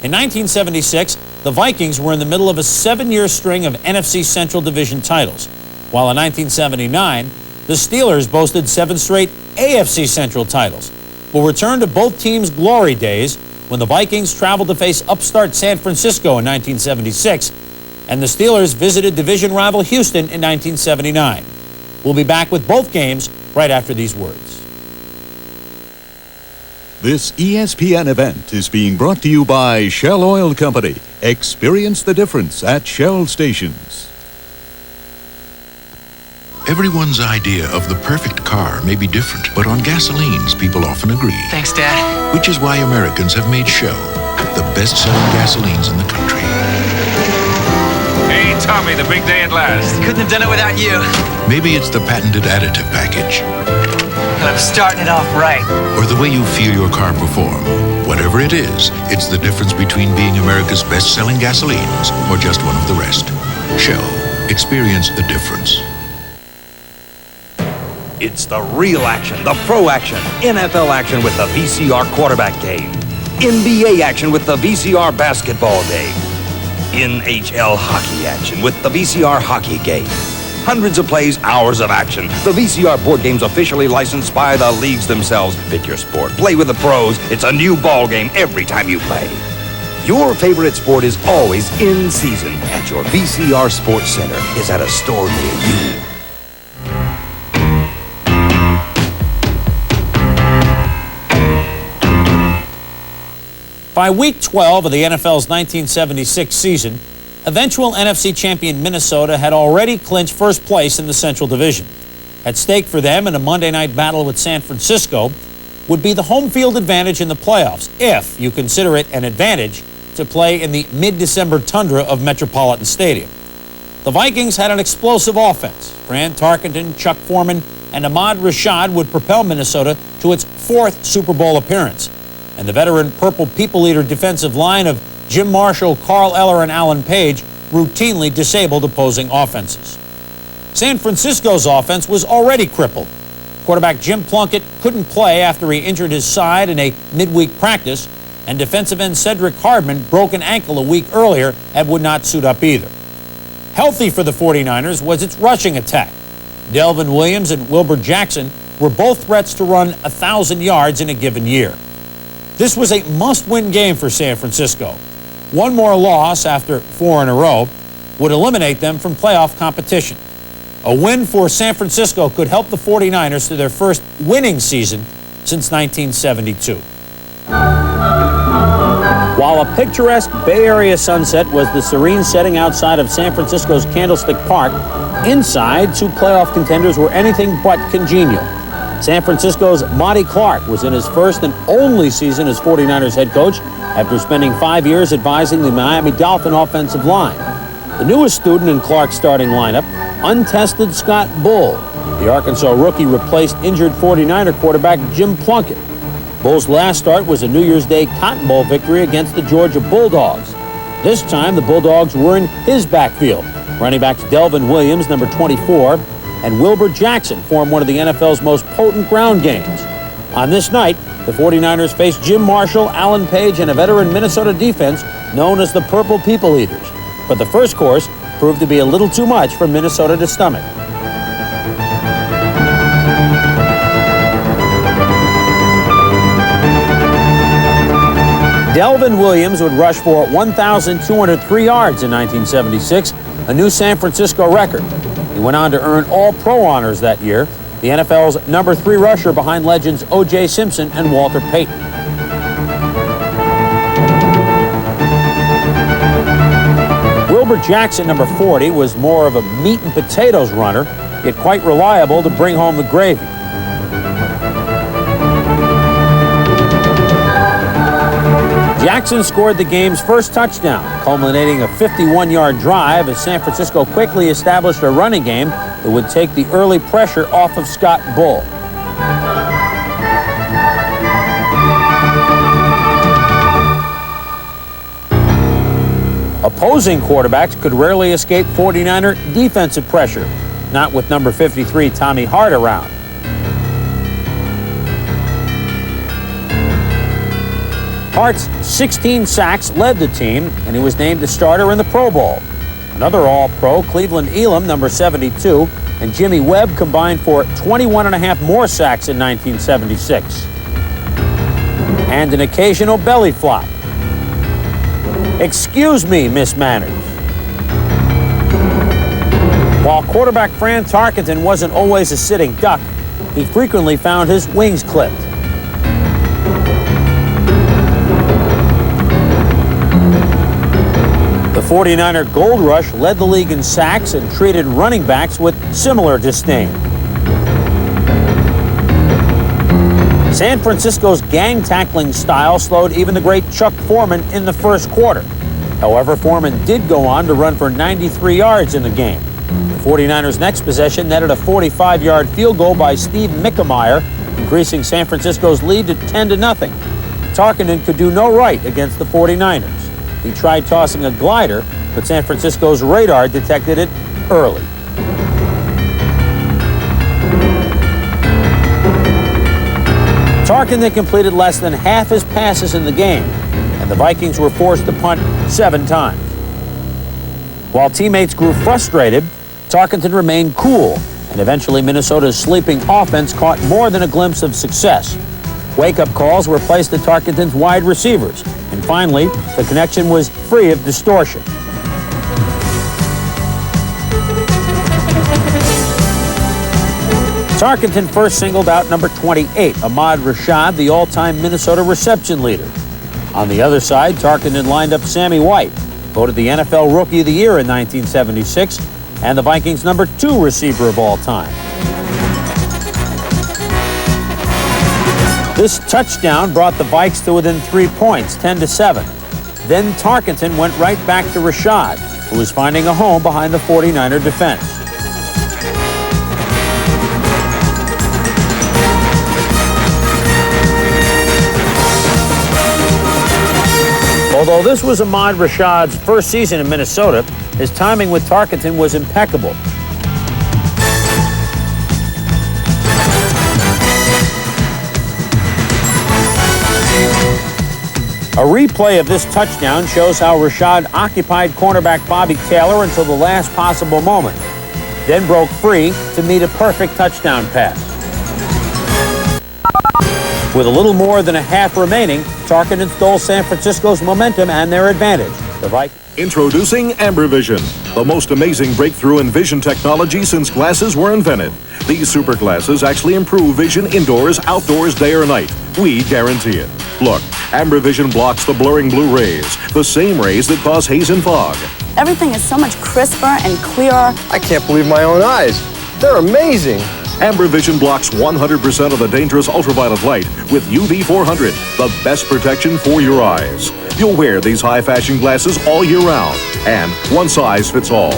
In 1976, the Vikings were in the middle of a 7-year string of NFC Central Division titles, while in 1979, the Steelers boasted 7 straight AFC Central titles. We'll return to both teams' glory days when the Vikings traveled to face upstart San Francisco in 1976, and the Steelers visited division rival Houston in 1979. We'll be back with both games right after these words. This ESPN event is being brought to you by Shell Oil Company. Experience the difference at Shell stations. Everyone's idea of the perfect car may be different, but on gasolines, people often agree. Thanks, Dad. Which is why Americans have made Shell the best-selling gasolines in the country. Hey, Tommy, the big day at last. Couldn't have done it without you. Maybe it's the patented additive package. And I'm starting it off right. Or the way you feel your car perform. Whatever it is, it's the difference between being America's best-selling gasolines or just one of the rest. Shell. Experience the difference. It's the real action, the pro action, NFL action with the VCR quarterback game, NBA action with the VCR basketball game, NHL hockey action with the VCR hockey game. Hundreds of plays, hours of action. The VCR board game's officially licensed by the leagues themselves. Pick your sport, play with the pros. It's a new ball game every time you play. Your favorite sport is always in season at your VCR Sports Center. Is at a store near you. By week 12 of the NFL's 1976 season, eventual NFC champion Minnesota had already clinched first place in the Central Division. At stake for them in a Monday night battle with San Francisco would be the home field advantage in the playoffs, if you consider it an advantage to play in the mid-December tundra of Metropolitan Stadium. The Vikings had an explosive offense. Fran Tarkenton, Chuck Foreman, and Ahmad Rashad would propel Minnesota to its 4th Super Bowl appearance. And the veteran Purple People Eater defensive line of Jim Marshall, Carl Eller, and Alan Page routinely disabled opposing offenses. San Francisco's offense was already crippled. Quarterback Jim Plunkett couldn't play after he injured his side in a midweek practice, and defensive end Cedric Hardman broke an ankle a week earlier and would not suit up either. Healthy for the 49ers was its rushing attack. Delvin Williams and Wilbur Jackson were both threats to run 1,000 yards in a given year. This was a must-win game for San Francisco. One more loss after 4 in a row would eliminate them from playoff competition. A win for San Francisco could help the 49ers to their first winning season since 1972. While a picturesque Bay Area sunset was the serene setting outside of San Francisco's Candlestick Park, inside, 2 playoff contenders were anything but congenial. San Francisco's Monty Clark was in his first and only season as 49ers head coach after spending 5 years advising the Miami Dolphin offensive line. The newest student in Clark's starting lineup, untested Scott Bull. The Arkansas rookie replaced injured 49er quarterback Jim Plunkett. Bull's last start was a New Year's Day Cotton Bowl victory against the Georgia Bulldogs. This time, the Bulldogs were in his backfield. Running backs Delvin Williams, number 24, and Wilbur Jackson formed one of the NFL's most potent ground games. On this night, the 49ers faced Jim Marshall, Alan Page, and a veteran Minnesota defense known as the Purple People Eaters. But the first course proved to be a little too much for Minnesota to stomach. Delvin Williams would rush for 1,203 yards in 1976, a new San Francisco record. He went on to earn All-Pro honors that year, the NFL's number 3 rusher behind legends O.J. Simpson and Walter Payton. Wilbur Jackson, number 40, was more of a meat and potatoes runner, yet quite reliable to bring home the gravy. Jackson scored the game's first touchdown, culminating a 51-yard drive as San Francisco quickly established a running game that would take the early pressure off of Scott Bull. Opposing quarterbacks could rarely escape 49er defensive pressure, not with number 53 Tommy Hart around. Hart's 16 sacks led the team, and he was named the starter in the Pro Bowl. Another All-Pro, Cleveland Elam, number 72, and Jimmy Webb combined for 21 and a half more sacks in 1976. And an occasional belly flop. Excuse me, Miss Manners. While quarterback Fran Tarkenton wasn't always a sitting duck, he frequently found his wings clipped. The 49er Gold Rush led the league in sacks and treated running backs with similar disdain. San Francisco's gang-tackling style slowed even the great Chuck Foreman in the first quarter. However, Foreman did go on to run for 93 yards in the game. The 49ers' next possession netted a 45-yard field goal by Steve Mickemeyer, increasing San Francisco's lead to 10-0. Tarkenton could do no right against the 49ers. He tried tossing a glider, but San Francisco's radar detected it early. Tarkenton completed less than half his passes in the game, and the Vikings were forced to punt 7 times. While teammates grew frustrated, Tarkenton remained cool, and eventually Minnesota's sleeping offense caught more than a glimpse of success. Wake-up calls were placed at Tarkenton's wide receivers, and finally, the connection was free of distortion. Tarkenton first singled out number 28, Ahmad Rashad, the all-time Minnesota reception leader. On the other side, Tarkenton lined up Sammy White, voted the NFL Rookie of the Year in 1976, and the Vikings' number 2 receiver of all time. This touchdown brought the Vikes to within 3 points, 10-7. Then Tarkenton went right back to Rashad, who was finding a home behind the 49er defense. Although this was Ahmad Rashad's first season in Minnesota, his timing with Tarkenton was impeccable. A replay of this touchdown shows how Rashad occupied cornerback Bobby Taylor until the last possible moment, then broke free to meet a perfect touchdown pass. With a little more than a half remaining, Tarkenton stole San Francisco's momentum and their advantage. The Vikings. Introducing AmberVision, the most amazing breakthrough in vision technology since glasses were invented. These super glasses actually improve vision indoors, outdoors, day or night. We guarantee it. Look, AmberVision blocks the blurring blue rays, the same rays that cause haze and fog. Everything is so much crisper and clearer. I can't believe my own eyes. They're amazing. AmberVision blocks 100% of the dangerous ultraviolet light with UV 400, the best protection for your eyes. You'll wear these high-fashion glasses all year round, and one size fits all.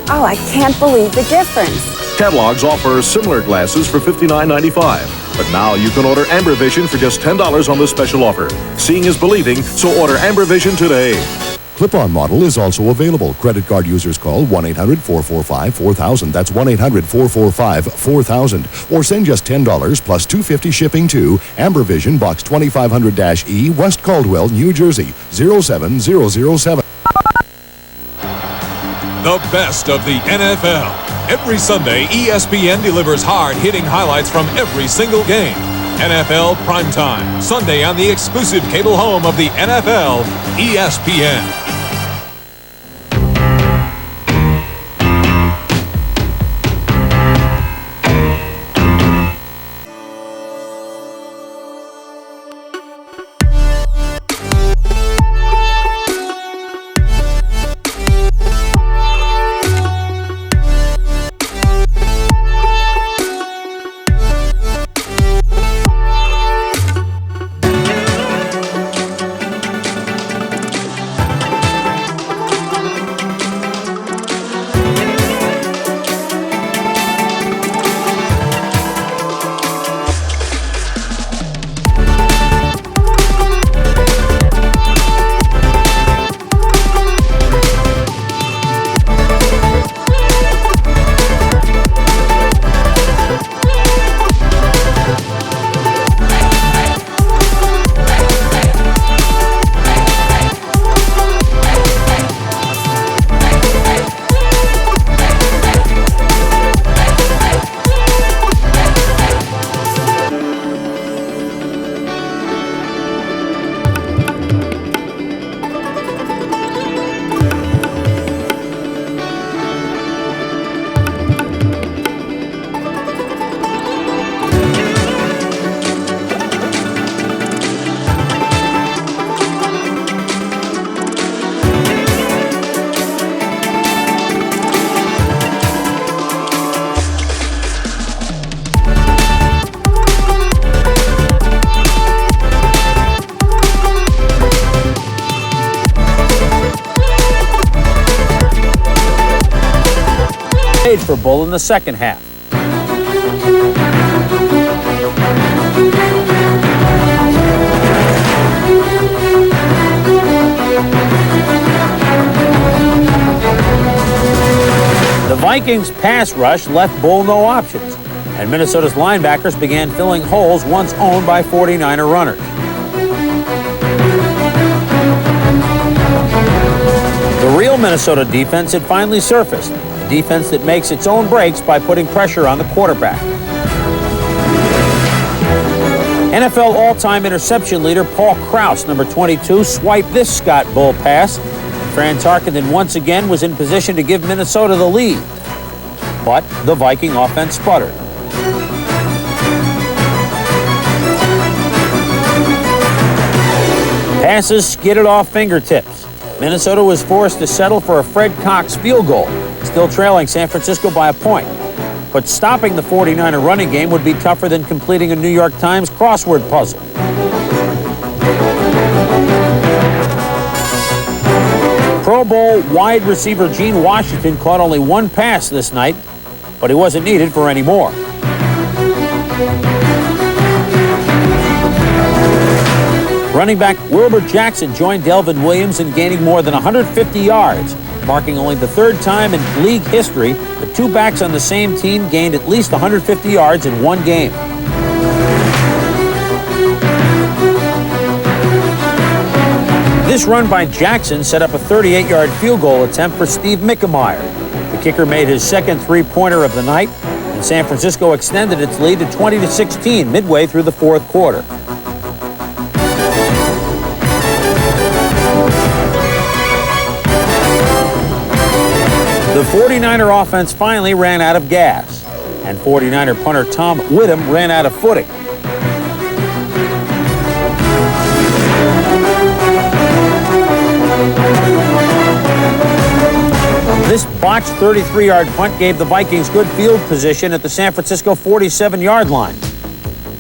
Oh, I can't believe the difference. Catalogs offer similar glasses for $59.95, but now you can order AmberVision for just $10 on this special offer. Seeing is believing, so order AmberVision today. Clip-on model is also available. Credit card users call 1-800-445-4000. That's 1-800-445-4000. Or send just $10 plus $250 shipping to AmberVision, Box 2500-E, West Caldwell, New Jersey, 07007. The best of the NFL. Every Sunday, ESPN delivers hard-hitting highlights from every single game. NFL Primetime, Sunday on the exclusive cable home of the NFL, ESPN. for Bull in the second half. The Vikings' pass rush left Bull no options, and Minnesota's linebackers began filling holes once owned by 49er runners. The real Minnesota defense had finally surfaced, a defense that makes its own breaks by putting pressure on the quarterback. NFL all-time interception leader Paul Krause, number 22, swiped this Scott Bull pass. Fran Tarkenton once again was in position to give Minnesota the lead, but the Viking offense sputtered. Passes skidded off fingertips. Minnesota was forced to settle for a Fred Cox field goal, still trailing San Francisco by a point. But stopping the 49er running game would be tougher than completing a New York Times crossword puzzle. Pro Bowl wide receiver Gene Washington caught only one pass this night, but he wasn't needed for any more. Running back Wilbur Jackson joined Delvin Williams in gaining more than 150 yards, marking only the third time in league history that two backs on the same team gained at least 150 yards in one game. This run by Jackson set up a 38-yard field goal attempt for Steve Mickemeyer. The kicker made his second three-pointer of the night, and San Francisco extended its lead to 20-16 midway through the fourth quarter. The 49er offense finally ran out of gas, and 49er punter Tom Whittam ran out of footing. This botched 33-yard punt gave the Vikings good field position at the San Francisco 47-yard line.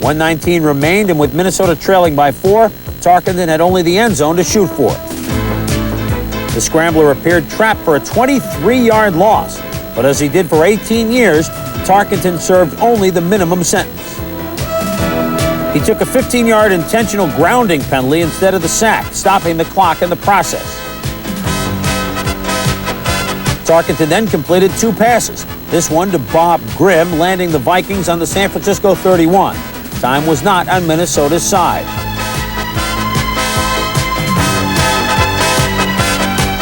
1:19 remained, and with Minnesota trailing by 4, Tarkenton had only the end zone to shoot for. The scrambler appeared trapped for a 23-yard loss, but as he did for 18 years, Tarkenton served only the minimum sentence. He took a 15-yard intentional grounding penalty instead of the sack, stopping the clock in the process. Tarkenton then completed two passes, this one to Bob Grimm, landing the Vikings on the San Francisco 31. Time was not on Minnesota's side.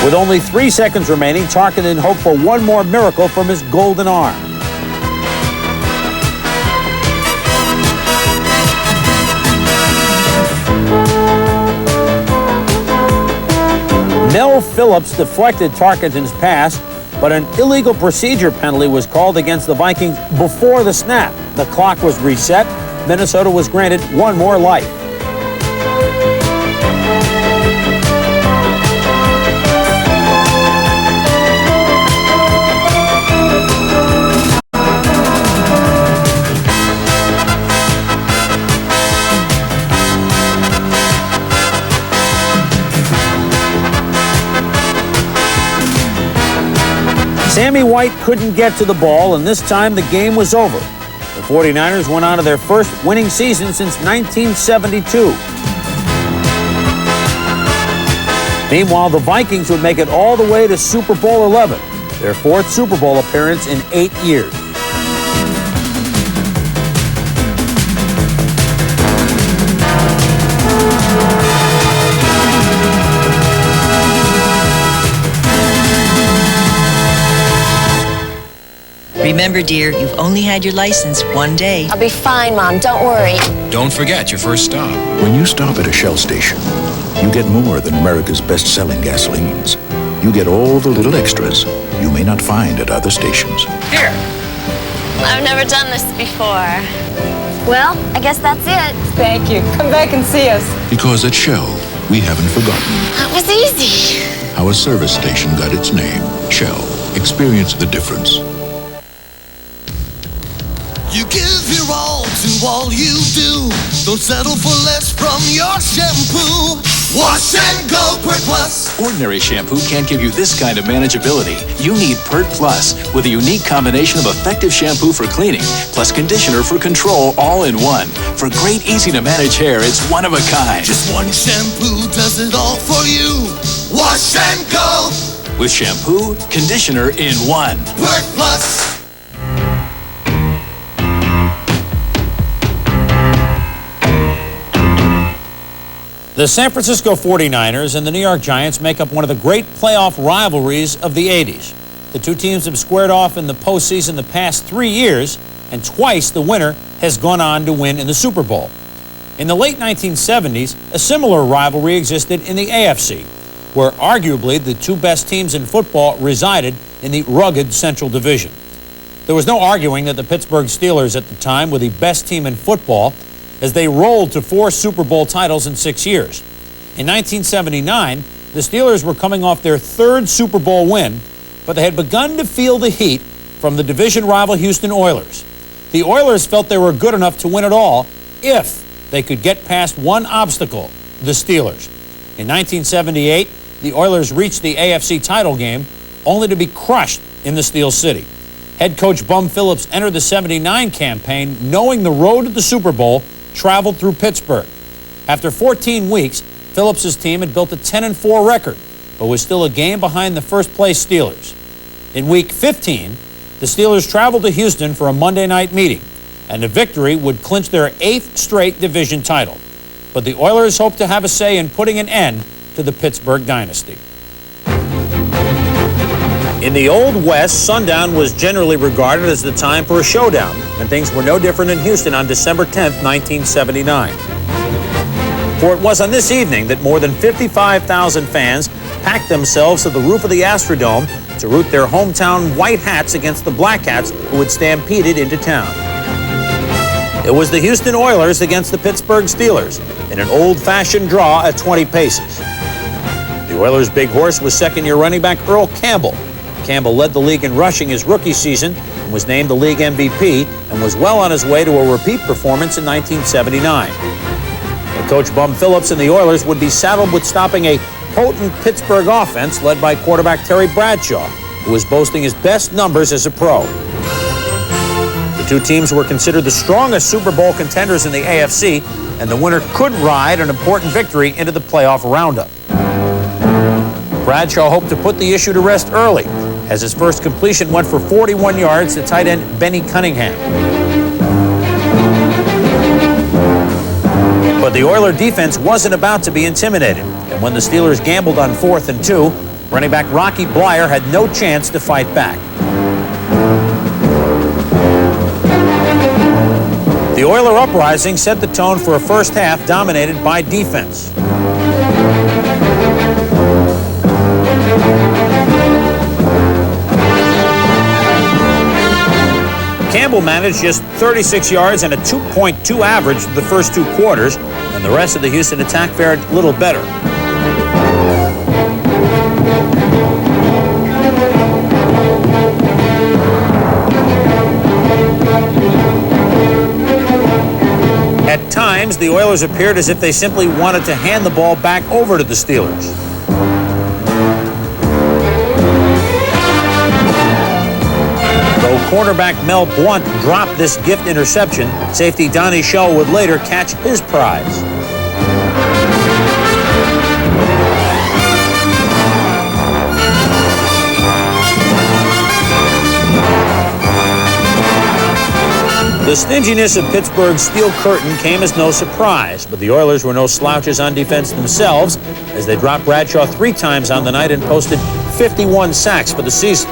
With only 3 seconds remaining, Tarkenton hoped for one more miracle from his golden arm. Mel Phillips deflected Tarkenton's pass, but an illegal procedure penalty was called against the Vikings before the snap. The clock was reset. Minnesota was granted one more life. Sammy White couldn't get to the ball, and this time the game was over. The 49ers went on to their first winning season since 1972. Meanwhile, the Vikings would make it all the way to Super Bowl 11, their fourth Super Bowl appearance in 8 years. Remember, dear, you've only had your license one day. I'll be fine, Mom. Don't worry. Don't forget your first stop. When you stop at a Shell station, you get more than America's best-selling gasolines. You get all the little extras you may not find at other stations. Here. I've never done this before. Well, I guess that's it. Thank you. Come back and see us. Because at Shell, we haven't forgotten That was easy. how a service station got its name. Shell. Experience the difference. You give your all to all you do. Don't settle for less from your shampoo. Wash and go Pert Plus. Ordinary shampoo can't give you this kind of manageability. You need Pert Plus with a unique combination of effective shampoo for cleaning plus conditioner for control all in one. For great, easy-to-manage hair, it's one of a kind. Just one shampoo does it all for you. Wash and go. With shampoo, conditioner in one. Pert Plus. The San Francisco 49ers and the New York Giants make up one of the great playoff rivalries of the 80s. The two teams have squared off in the postseason the past 3 years, and twice the winner has gone on to win in the Super Bowl. In the late 1970s, a similar rivalry existed in the AFC, where arguably the two best teams in football resided in the rugged Central Division. There was no arguing that the Pittsburgh Steelers at the time were the best team in football, as they rolled to 4 Super Bowl titles in 6 years. In 1979, the Steelers were coming off their 3rd Super Bowl win, but they had begun to feel the heat from the division rival Houston Oilers. The Oilers felt they were good enough to win it all if they could get past one obstacle, the Steelers. In 1978, the Oilers reached the AFC title game, only to be crushed in the Steel City. Head coach Bum Phillips entered the '79 campaign knowing the road to the Super Bowl traveled through Pittsburgh. After 14 weeks, Phillips' team had built a 10-4 record, but was still a game behind the first-place Steelers. In Week 15, the Steelers traveled to Houston for a Monday night meeting, and a victory would clinch their 8th straight division title. But the Oilers hoped to have a say in putting an end to the Pittsburgh dynasty. In the Old West, sundown was generally regarded as the time for a showdown, and things were no different in Houston on December 10th, 1979. For it was on this evening that more than 55,000 fans packed themselves to the roof of the Astrodome to root their hometown White Hats against the Black Hats, who had stampeded into town. It was the Houston Oilers against the Pittsburgh Steelers in an old-fashioned draw at 20 paces. The Oilers' big horse was second-year running back Earl Campbell. Campbell led the league in rushing his rookie season and was named the league MVP and was well on his way to a repeat performance in 1979. But Coach Bum Phillips and the Oilers would be saddled with stopping a potent Pittsburgh offense led by quarterback Terry Bradshaw, who was boasting his best numbers as a pro. The two teams were considered the strongest Super Bowl contenders in the AFC, and the winner could ride an important victory into the playoff roundup. Bradshaw hoped to put the issue to rest early, as his first completion went for 41 yards to tight end Benny Cunningham. But the Oiler defense wasn't about to be intimidated, and when the Steelers gambled on 4th and 2, running back Rocky Bleier had no chance to fight back. The Oiler uprising set the tone for a first half dominated by defense. Campbell managed just 36 yards and a 2.2 average for the first 2 quarters, and the rest of the Houston attack fared little better. At times, the Oilers appeared as if they simply wanted to hand the ball back over to the Steelers. Though cornerback Mel Blount dropped this gift interception, safety Donnie Shell would later catch his prize. The stinginess of Pittsburgh's steel curtain came as no surprise, but the Oilers were no slouches on defense themselves, as they dropped Bradshaw 3 times on the night and posted 51 sacks for the season.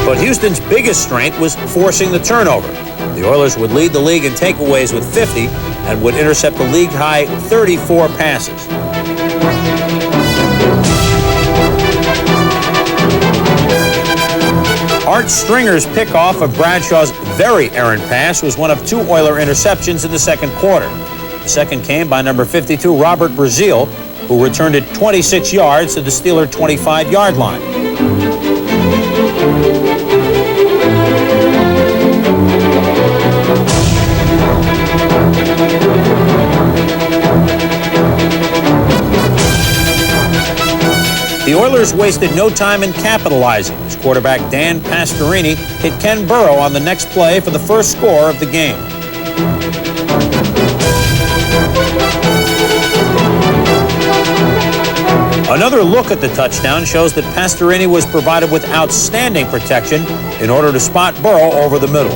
But Houston's biggest strength was forcing the turnover. The Oilers would lead the league in takeaways with 50 and would intercept the league-high 34 passes. Art Stringer's pickoff of Bradshaw's very errant pass was one of 2 Oiler interceptions in the second quarter. The second came by number 52, Robert Brazile, who returned it 26 yards to the Steeler 25-yard line. The Oilers wasted no time in capitalizing as quarterback Dan Pastorini hit Ken Burrow on the next play for the first score of the game. Another look at the touchdown shows that Pastorini was provided with outstanding protection in order to spot Burrow over the middle.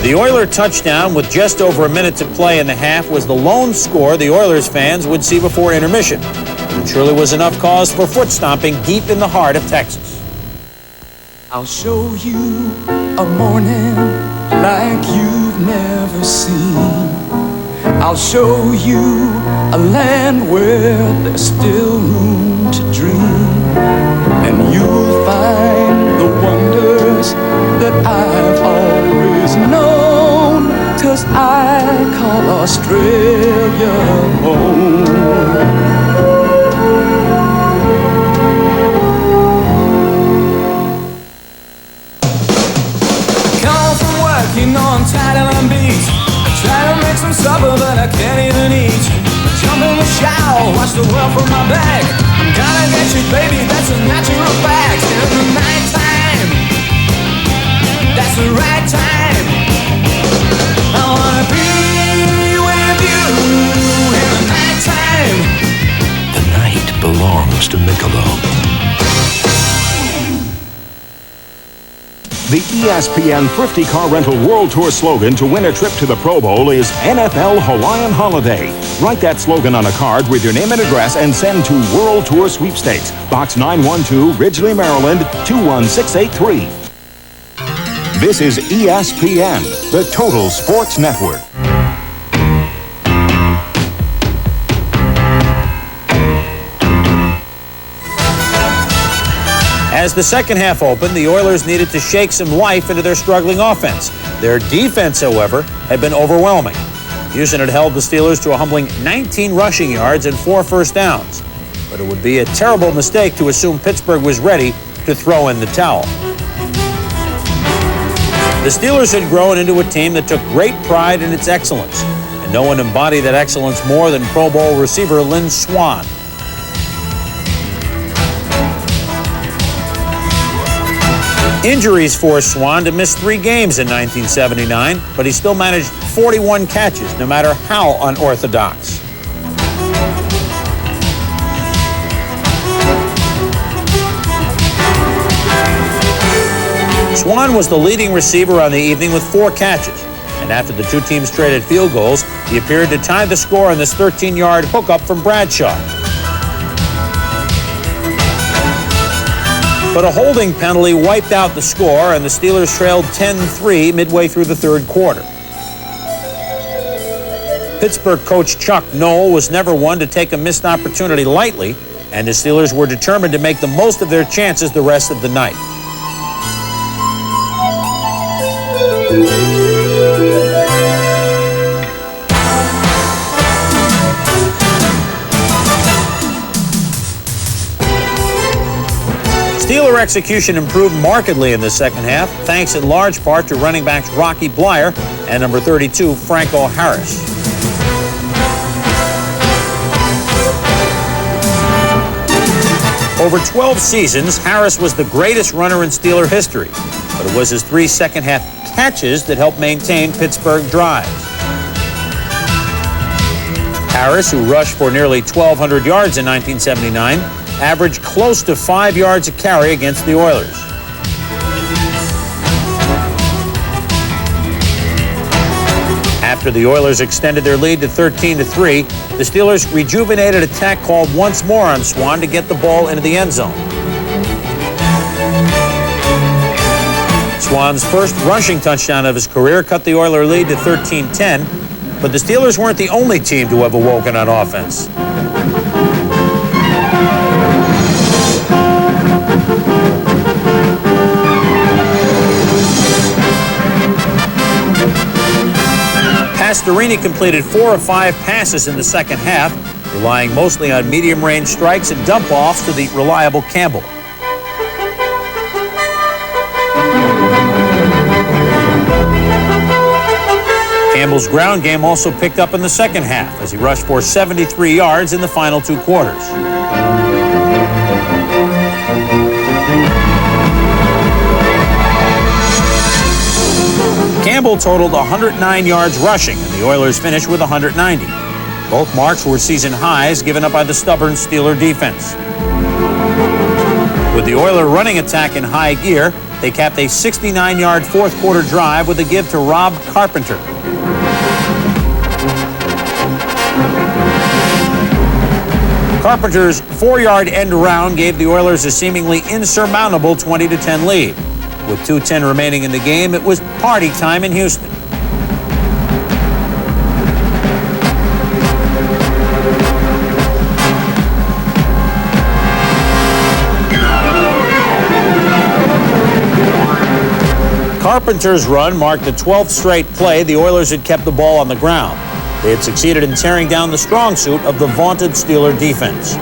The Oiler touchdown with just over a minute to play in the half was the lone score the Oilers fans would see before intermission. It surely was enough cause for foot stomping deep in the heart of Texas. I'll show you a morning like you've never seen. I'll show you a land where there's still room to dream. And you'll find the wonders that I've always known, 'cause I call Australia home. On Thailand Beach, I try to make some supper, but I can't even eat. Jump in the shower, watch the world from my back. I'm gonna get you, baby, that's a natural fact. In the nighttime, that's the right time. I wanna be with you in the nighttime. The night belongs to Michelob. The ESPN Thrifty Car Rental World Tour slogan to win a trip to the Pro Bowl is NFL Hawaiian Holiday. Write that slogan on a card with your name and address and send to World Tour Sweepstakes, Box 912, Ridgely, Maryland, 21683. This is ESPN, the Total Sports Network. As the second half opened, the Oilers needed to shake some life into their struggling offense. Their defense, however, had been overwhelming. Houston had held the Steelers to a humbling 19 rushing yards and 4 first downs. But it would be a terrible mistake to assume Pittsburgh was ready to throw in the towel. The Steelers had grown into a team that took great pride in its excellence, and no one embodied that excellence more than Pro Bowl receiver Lynn Swann. Injuries forced Swann to miss 3 games in 1979, but he still managed 41 catches, no matter how unorthodox. Swann was the leading receiver on the evening with 4 catches, and after the two teams traded field goals, he appeared to tie the score on this 13-yard hookup from Bradshaw. But a holding penalty wiped out the score, and the Steelers trailed 10-3 midway through the third quarter. Pittsburgh coach Chuck Noll was never one to take a missed opportunity lightly, and the Steelers were determined to make the most of their chances the rest of the night. Steeler execution improved markedly in the second half, thanks in large part to running backs Rocky Blyer and number 32, Franco Harris. Over 12 seasons, Harris was the greatest runner in Steeler history, but it was his 3 second-half catches that helped maintain Pittsburgh drives. Harris, who rushed for nearly 1,200 yards in 1979, averaged close to 5 yards a carry against the Oilers. After the Oilers extended their lead to 13-3, the Steelers' rejuvenated attack called once more on Swann to get the ball into the end zone. Swann's first rushing touchdown of his career cut the Oiler lead to 13-10, but the Steelers weren't the only team to have awoken on offense. Pastorini completed 4 of 5 passes in the second half, relying mostly on medium-range strikes and dump-offs to the reliable Campbell. Campbell's ground game also picked up in the second half as he rushed for 73 yards in the final 2 quarters. Campbell totaled 109 yards rushing, and the Oilers finished with 190. Both marks were season highs given up by the stubborn Steeler defense. With the Oiler running attack in high gear, they capped a 69-yard fourth-quarter drive with a give to Rob Carpenter. Carpenter's 4-yard end around gave the Oilers a seemingly insurmountable 20-10 lead. With 2:10 remaining in the game, it was party time in Houston. Carpenter's run marked the 12th straight play the Oilers had kept the ball on the ground. They had succeeded in tearing down the strong suit of the vaunted Steeler defense.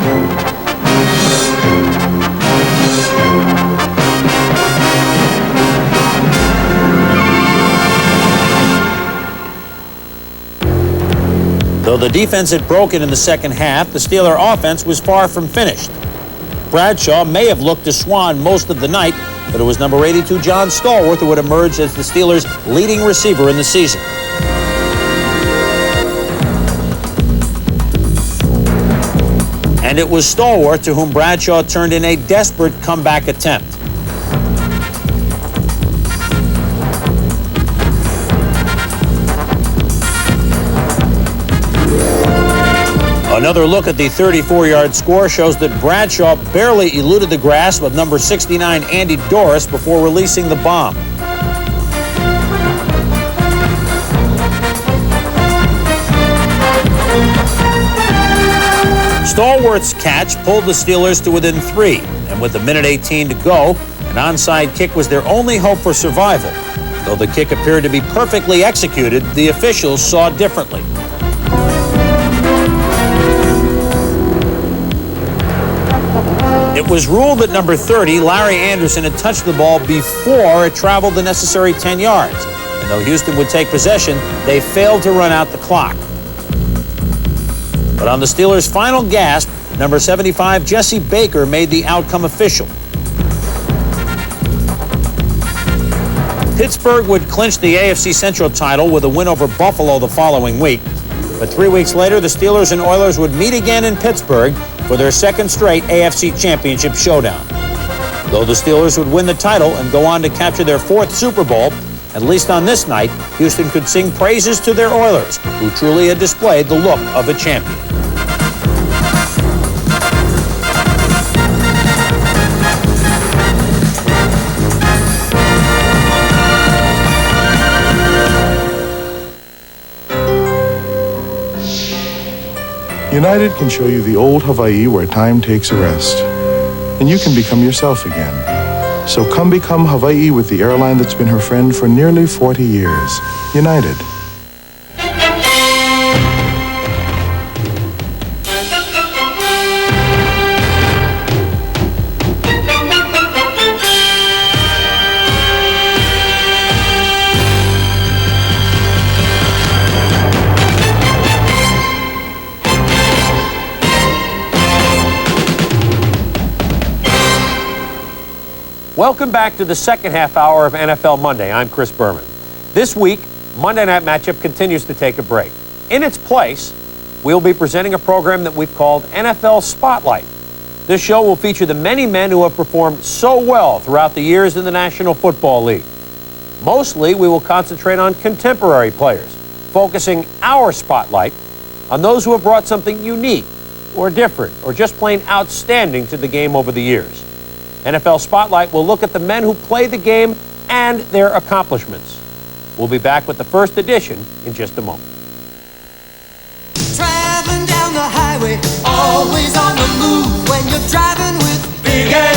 Though the defense had broken in the second half, the Steeler offense was far from finished. Bradshaw may have looked to Swan most of the night, but it was number 82, John Stallworth, who would emerge as the Steelers' leading receiver in the season. And it was Stallworth to whom Bradshaw turned in a desperate comeback attempt. Another look at the 34-yard score shows that Bradshaw barely eluded the grasp of number 69, Andy Doris, before releasing the bomb. Stallworth's catch pulled the Steelers to within 3, and with 1:18 to go, an onside kick was their only hope for survival. Though the kick appeared to be perfectly executed, the officials saw differently. It was ruled that number 30, Larry Anderson, had touched the ball before it traveled the necessary 10 yards. And though Houston would take possession, they failed to run out the clock. But on the Steelers' final gasp, number 75, Jesse Baker, made the outcome official. Pittsburgh would clinch the AFC Central title with a win over Buffalo the following week. But 3 weeks later, the Steelers and Oilers would meet again in Pittsburgh for their second straight AFC Championship showdown. Though the Steelers would win the title and go on to capture their 4th Super Bowl, at least on this night, Houston could sing praises to their Oilers, who truly had displayed the look of a champion. United can show you the old Hawaii where time takes a rest, and you can become yourself again. So come become Hawaii with the airline that's been her friend for nearly 40 years, United. Welcome back to the second half hour of NFL Monday. I'm Chris Berman. This week, Monday Night Matchup continues to take a break. In its place, we'll be presenting a program that we've called NFL Spotlight. This show will feature the many men who have performed so well throughout the years in the National Football League. Mostly, we will concentrate on contemporary players, focusing our spotlight on those who have brought something unique or different or just plain outstanding to the game over the years. NFL Spotlight will look at the men who play the game and their accomplishments. We'll be back with the first edition in just a moment. Traveling down the highway, always on the move. When you're driving with Big A,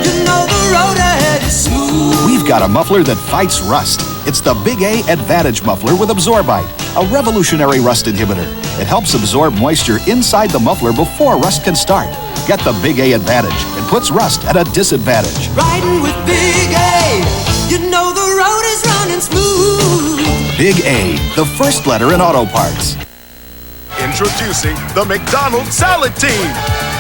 you know the road ahead is smooth. We've got a muffler that fights rust. It's the Big A Advantage muffler with Absorbite, a revolutionary rust inhibitor. It helps absorb moisture inside the muffler before rust can start. Get the Big A Advantage. It puts rust at a disadvantage. Riding with Big A, you know the road is running smooth. Big A, the first letter in auto parts. Introducing the McDonald's Salad Team,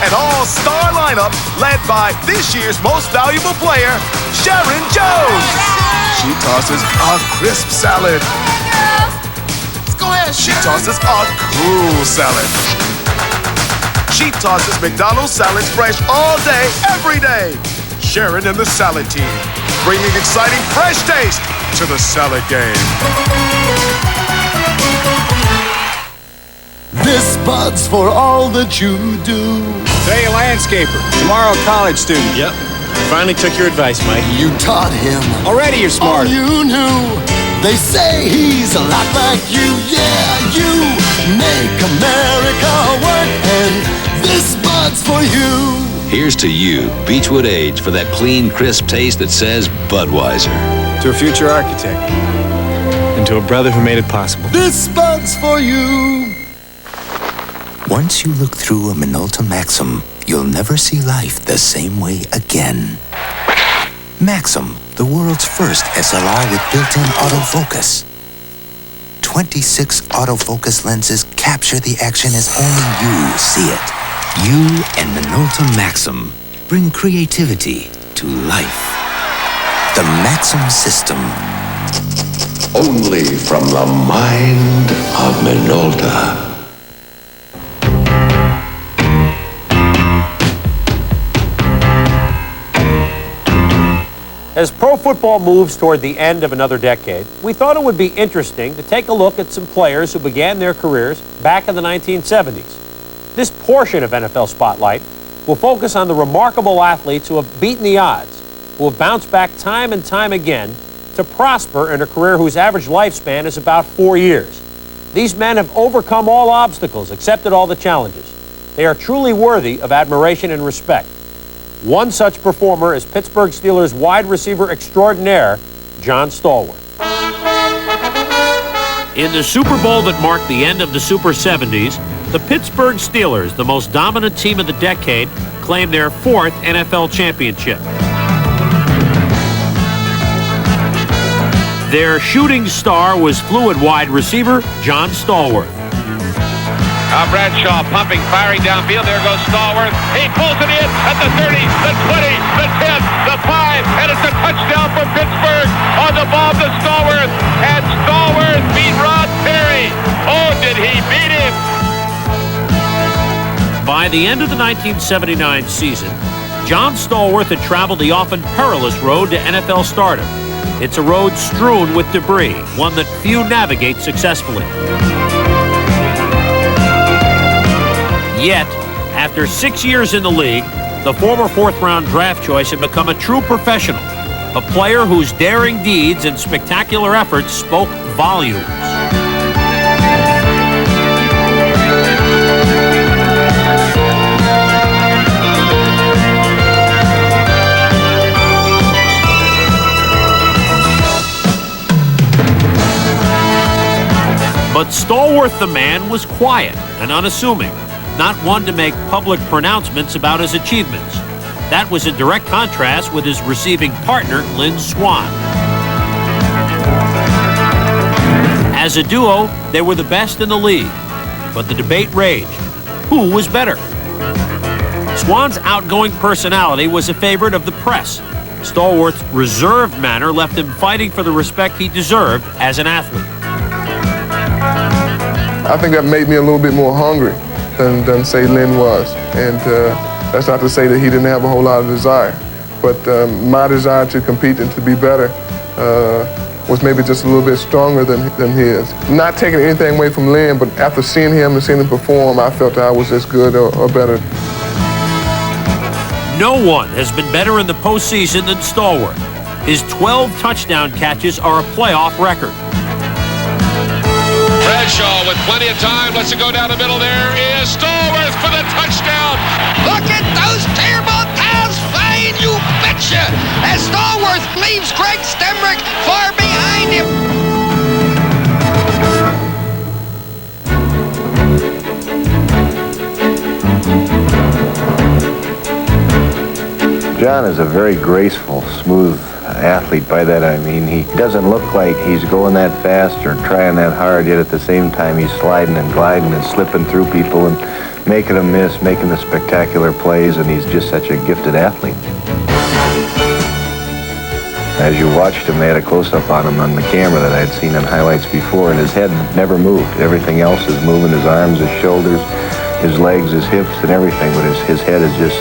an all-star lineup led by this year's most valuable player, Sharon Jones. She tosses a crisp salad. Go ahead, she tosses a cool salad. She tosses McDonald's salads fresh all day, every day. Sharon and the Salad Team, bringing exciting fresh taste to the salad game. This Bud's for all that you do. Today a landscaper, tomorrow a college student. Yep. Finally took your advice, Mike. You taught him. Already you're smart. All you knew. They say he's a lot like you. Yeah, you make America work, and this Bud's for you. Here's to you, Beechwood Age, for that clean, crisp taste that says Budweiser. To a future architect, and to a brother who made it possible. This Bud's for you. Once you look through a Minolta Maxim, you'll never see life the same way again. Maxim, the world's first SLR with built-in autofocus. 26 autofocus lenses capture the action as only you see it. You and Minolta Maxim bring creativity to life. The Maxim system. Only from the mind of Minolta. As pro football moves toward the end of another decade, we thought it would be interesting to take a look at some players who began their careers back in the 1970s. This portion of NFL Spotlight will focus on the remarkable athletes who have beaten the odds, who have bounced back time and time again to prosper in a career whose average lifespan is about 4 years. These men have overcome all obstacles, accepted all the challenges. They are truly worthy of admiration and respect. One such performer is Pittsburgh Steelers wide receiver extraordinaire, John Stallworth. In the Super Bowl that marked the end of the Super 70s, the Pittsburgh Steelers, the most dominant team of the decade, claimed their 4th NFL championship. Their shooting star was fluid wide receiver John Stallworth. Bradshaw pumping, firing downfield. There goes Stallworth. He pulls it in at the 30, the 20, the 10, the 5, and it's a touchdown for Pittsburgh on the ball to Stallworth. And Stallworth beat Rod Perry. Oh, did he beat him? By the end of the 1979 season, John Stallworth had traveled the often perilous road to NFL stardom. It's a road strewn with debris, one that few navigate successfully. Yet, after 6 years in the league, the former 4th-round draft choice had become a true professional, a player whose daring deeds and spectacular efforts spoke volumes. But Stallworth the man was quiet and unassuming, not one to make public pronouncements about his achievements. That was in direct contrast with his receiving partner, Lynn Swann. As a duo, they were the best in the league, but the debate raged. Who was better? Swann's outgoing personality was a favorite of the press. Stallworth's reserved manner left him fighting for the respect he deserved as an athlete. I think that made me a little bit more hungry than say Lynn was. And that's not to say that he didn't have a whole lot of desire. But my desire to compete and to be better was maybe just a little bit stronger than his. Not taking anything away from Lynn, but after seeing him and seeing him perform, I felt that I was as good or better. No one has been better in the postseason than Stallworth. His 12 touchdown catches are a playoff record. Bradshaw with plenty of time, lets it go down the middle. There is Stallworth for the touchdown. Look at those tearbolt towels flying, you betcha! As Stallworth leaves Greg Stembrick far behind him. John is a very graceful, smooth athlete. By that I mean he doesn't look like he's going that fast or trying that hard, yet at the same time he's sliding and gliding and slipping through people and making them miss, making the spectacular plays, and he's just such a gifted athlete. As you watched him, they had a close-up on him on the camera that I had seen in highlights before, and his head never moved. Everything else is moving, his arms, his shoulders, his legs, his hips, and everything, but his head is just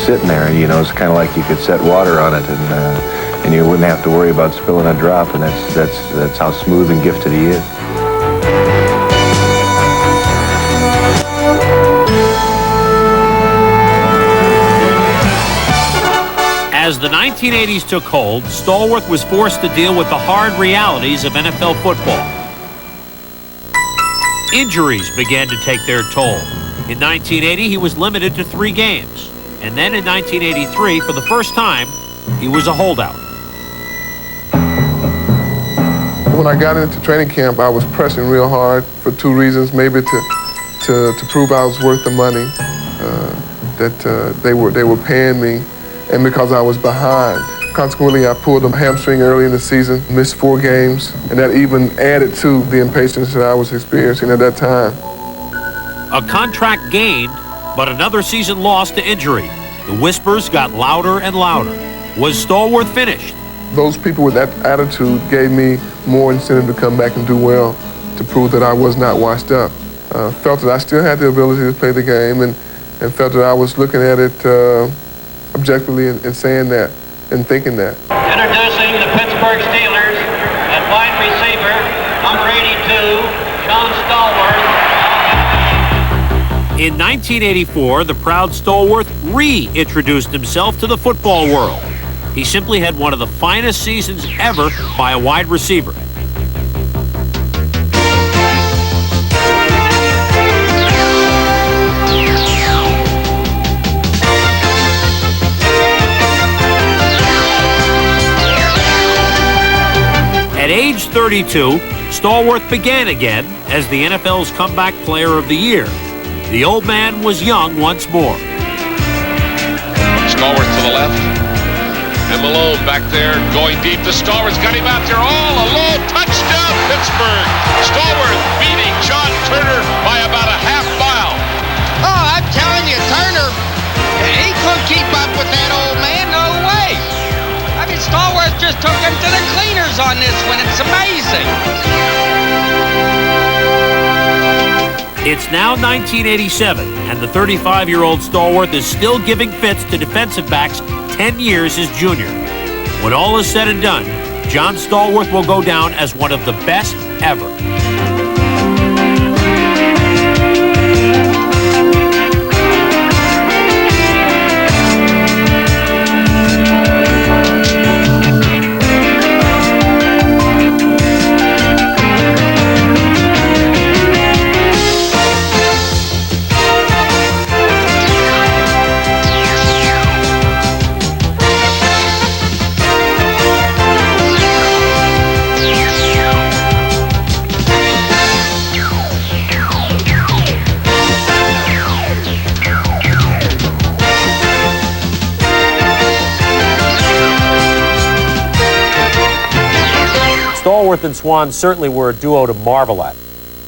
sitting there. You know, it's kind of like you could set water on it, and you wouldn't have to worry about spilling a drop, and that's how smooth and gifted he is. As the 1980s took hold, Stallworth was forced to deal with the hard realities of NFL football. Injuries began to take their toll. In 1980, he was limited to 3 games. And then in 1983, for the first time, he was a holdout. When I got into training camp, I was pressing real hard for 2 reasons. Maybe to prove I was worth the money that they were paying me, and because I was behind. Consequently, I pulled a hamstring early in the season, missed 4 games, and that even added to the impatience that I was experiencing at that time. A contract gained, but another season lost to injury. The whispers got louder and louder. Was Stallworth finished? Those people with that attitude gave me more incentive to come back and do well, to prove that I was not washed up. Felt that I still had the ability to play the game, and felt that I was looking at it objectively and saying that and thinking that. Introducing the Pittsburgh Steelers at wide receiver, number 82, John Stallworth. In 1984, the proud Stallworth reintroduced himself to the football world. He simply had one of the finest seasons ever by a wide receiver. At age 32, Stallworth began again as the NFL's Comeback Player of the Year. The old man was young once more. Stallworth to the left. And Malone back there going deep. The Stallworth's got him out there all alone. Touchdown, Pittsburgh. Stallworth beating John Turner by about a half mile. Oh, I'm telling you, Turner, he couldn't keep up with that old man. No way. I mean, Stallworth just took him to the cleaners on this one. It's amazing. It's now 1987, and the 35-year-old Stallworth is still giving fits to defensive backs 10 years his junior. When all is said and done, John Stallworth will go down as one of the best ever. Stallworth and Swan certainly were a duo to marvel at.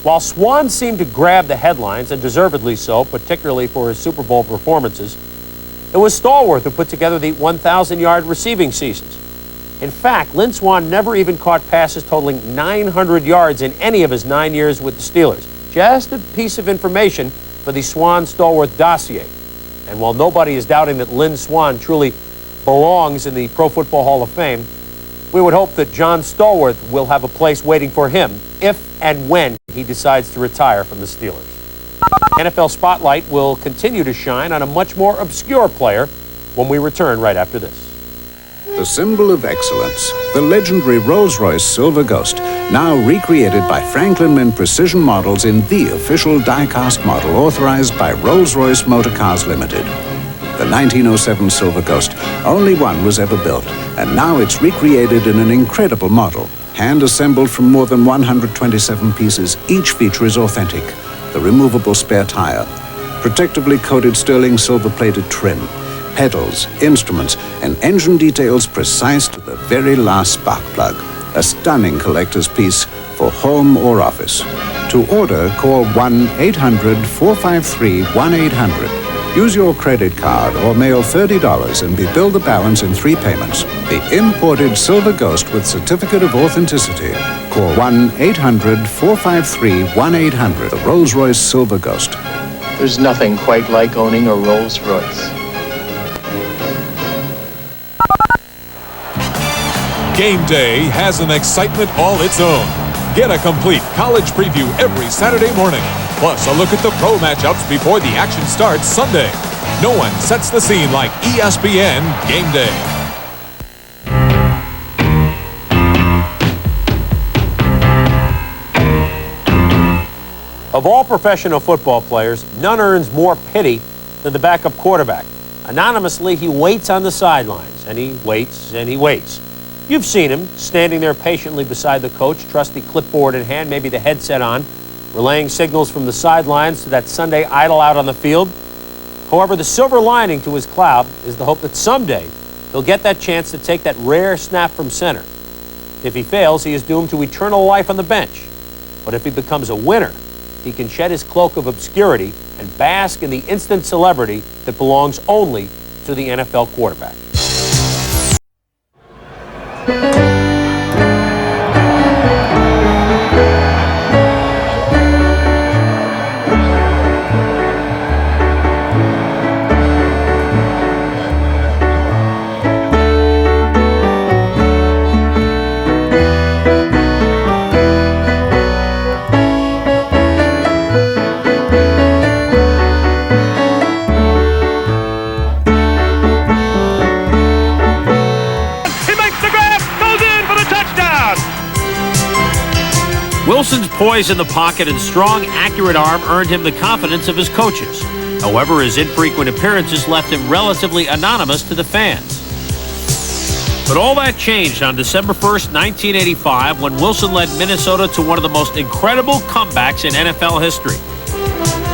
While Swan seemed to grab the headlines, and deservedly so, particularly for his Super Bowl performances, it was Stallworth who put together the 1,000-yard receiving seasons. In fact, Lynn Swan never even caught passes totaling 900 yards in any of his 9 years with the Steelers. Just a piece of information for the Swan-Stallworth dossier. And while nobody is doubting that Lynn Swan truly belongs in the Pro Football Hall of Fame, we would hope that John Stallworth will have a place waiting for him if and when he decides to retire from the Steelers. NFL Spotlight will continue to shine on a much more obscure player when we return right after this. The symbol of excellence, the legendary Rolls-Royce Silver Ghost, now recreated by Franklin Mint Precision Models in the official die-cast model authorized by Rolls-Royce Motor Cars Limited. The 1907 Silver Ghost, only one was ever built, and now it's recreated in an incredible model, hand-assembled from more than 127 pieces. Each feature is authentic. The removable spare tire, protectively coated sterling silver-plated trim, pedals, instruments, and engine details precise to the very last spark plug. A stunning collector's piece for home or office. To order, call 1-800-453-1800. Use your credit card or mail $30 and be billed the balance in 3 payments. The imported Silver Ghost with certificate of authenticity. Call 1-800-453-1800. The Rolls-Royce Silver Ghost. There's nothing quite like owning a Rolls-Royce. Game day has an excitement all its own. Get a complete college preview every Saturday morning. Plus, a look at the pro matchups before the action starts Sunday. No one sets the scene like ESPN Game Day. Of all professional football players, none earns more pity than the backup quarterback. Anonymously, he waits on the sidelines, and he waits, and he waits. You've seen him standing there patiently beside the coach, trusty clipboard in hand, maybe the headset on, relaying signals from the sidelines to that Sunday idol out on the field. However, the silver lining to his cloud is the hope that someday he'll get that chance to take that rare snap from center. If he fails, he is doomed to eternal life on the bench. But if he becomes a winner, he can shed his cloak of obscurity and bask in the instant celebrity that belongs only to the NFL quarterback. Wilson's poise in the pocket and strong, accurate arm earned him the confidence of his coaches. However, his infrequent appearances left him relatively anonymous to the fans. But all that changed on December 1st, 1985, when Wilson led Minnesota to one of the most incredible comebacks in NFL history.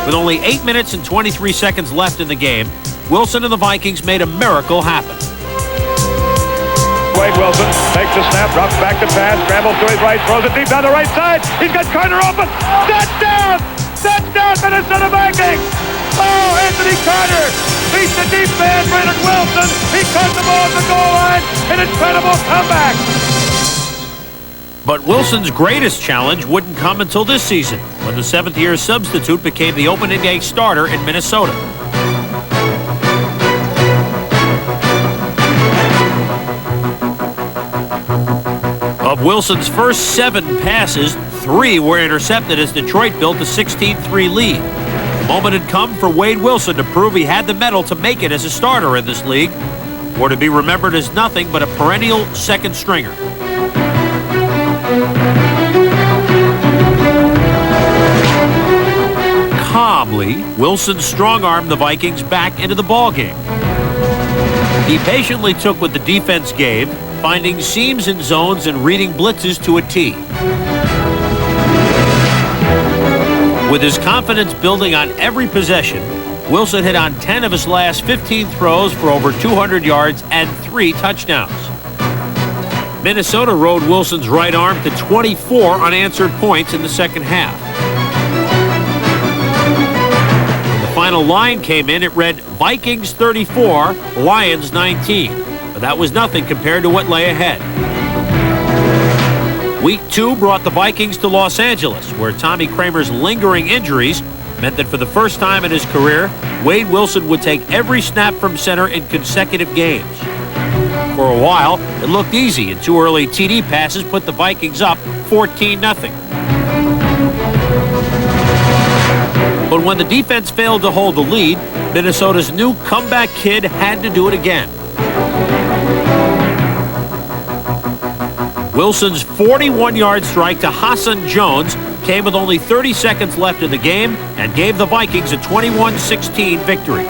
With only 8 minutes and 23 seconds left in the game, Wilson and the Vikings made a miracle happen. Wade Wilson takes the snap, drops back to pass, scrambles to his right, throws it deep down the right side. He's got Carter open. Touchdown! Touchdown, Minnesota Vikings! Oh, Anthony Carter beats the deep man, Brennan Wilson. He caught the ball at the goal line. An incredible comeback. But Wilson's greatest challenge wouldn't come until this season, when the seventh-year substitute became the opening day starter in Minnesota. Of Wilson's first 7 passes, 3 were intercepted as Detroit built a 16-3 lead. The moment had come for Wade Wilson to prove he had the mettle to make it as a starter in this league, or to be remembered as nothing but a perennial second stringer. Calmly, Wilson strong-armed the Vikings back into the ballgame. He patiently took what the defense gave, finding seams and zones and reading blitzes to a T. With his confidence building on every possession, Wilson hit on 10 of his last 15 throws for over 200 yards and 3 touchdowns. Minnesota rode Wilson's right arm to 24 unanswered points in the second half. When the final line came in, it read Vikings 34, Lions 19. But that was nothing compared to what lay ahead. Week 2 brought the Vikings to Los Angeles, where Tommy Kramer's lingering injuries meant that for the first time in his career, Wade Wilson would take every snap from center in consecutive games. For a while, it looked easy, and 2 early TD passes put the Vikings up 14-0. But when the defense failed to hold the lead, Minnesota's new comeback kid had to do it again. Wilson's 41-yard strike to Hassan Jones came with only 30 seconds left in the game and gave the Vikings a 21-16 victory.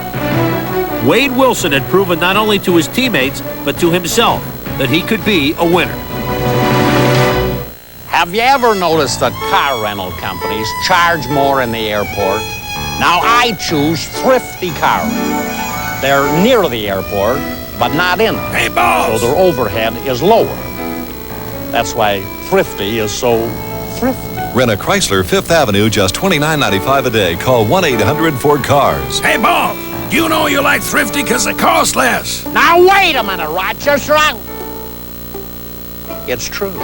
Wade Wilson had proven not only to his teammates, but to himself that he could be a winner. Have you ever noticed that car rental companies charge more in the airport? Now I choose Thrifty Car Rental. They're near the airport, but not in it. Hey, boss! So their overhead is lower. That's why Thrifty is so thrifty. Rent a Chrysler 5th Avenue, just $29.95 a day. Call 1-800-FORD-CARS. Hey, boss! You know you like Thrifty because it costs less. Now, wait a minute, Rochester. It's true.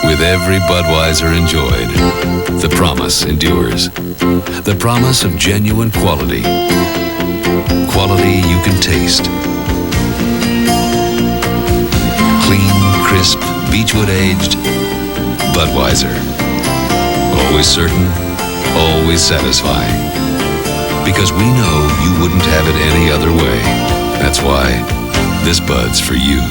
With every Budweiser enjoyed, the promise endures. The promise of genuine quality. Quality you can taste. Clean, crisp, Beechwood aged Budweiser. Always certain, always satisfying. Because we know you wouldn't have it any other way. That's why this Bud's for you.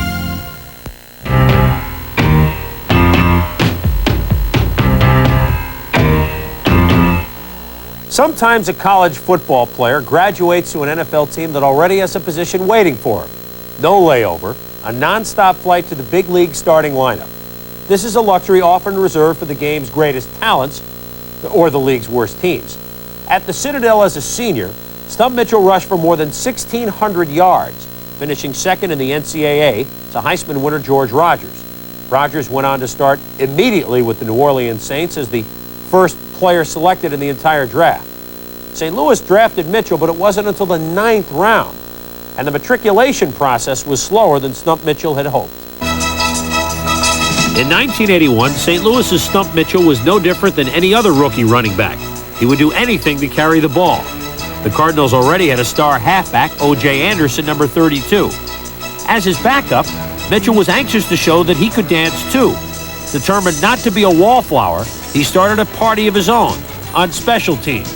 Sometimes a college football player graduates to an NFL team that already has a position waiting for him. No layover, a non-stop flight to the big league starting lineup. This is a luxury often reserved for the game's greatest talents or the league's worst teams. At the Citadel as a senior, Stump Mitchell rushed for more than 1,600 yards, finishing second in the NCAA to Heisman winner George Rogers. Rogers went on to start immediately with the New Orleans Saints as the first player selected in the entire draft. St. Louis drafted Mitchell, but it wasn't until the 9th round, and the matriculation process was slower than Stump Mitchell had hoped. In 1981, St. Louis's Stump Mitchell was no different than any other rookie running back. He would do anything to carry the ball. The Cardinals already had a star halfback, O.J. Anderson, number 32. As his backup, Mitchell was anxious to show that he could dance too. Determined not to be a wallflower, he started a party of his own on special teams.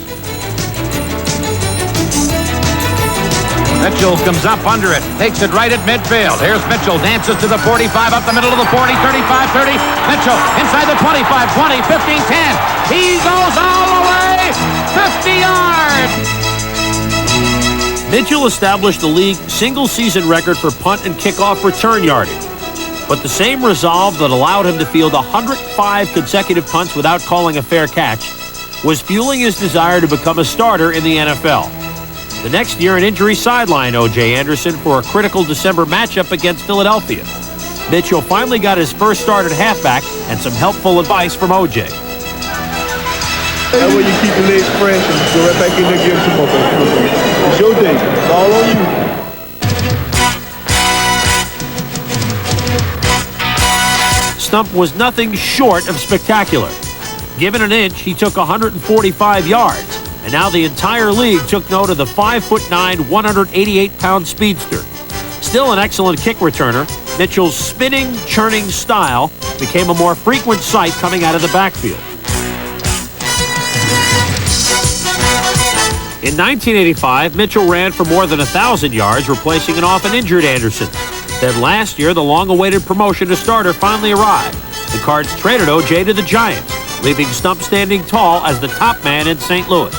Mitchell comes up under it, takes it right at midfield. Here's Mitchell, dances to the 45, up the middle of the 40, 35, 30. Mitchell inside the 25, 20, 15, 10. He goes all the way, 50 yards. Mitchell established the league single-season record for punt and kickoff return yardage. But the same resolve that allowed him to field 105 consecutive punts without calling a fair catch was fueling his desire to become a starter in the NFL. The next year, an injury sidelined O.J. Anderson for a critical December matchup against Philadelphia. Mitchell finally got his first start at halfback and some helpful advice from O.J. That way you keep your legs fresh and go right back in there and give some more. It's your day. It's all on you. Stump was nothing short of spectacular. Given an inch, he took 145 yards, and now the entire league took note of the 5'9", 188-pound speedster. Still an excellent kick returner, Mitchell's spinning, churning style became a more frequent sight coming out of the backfield. In 1985, Mitchell ran for more than 1,000 yards, replacing an often injured Anderson. Then last year, the long-awaited promotion to starter finally arrived. The Cards traded O.J. to the Giants, leaving Stump standing tall as the top man in St. Louis.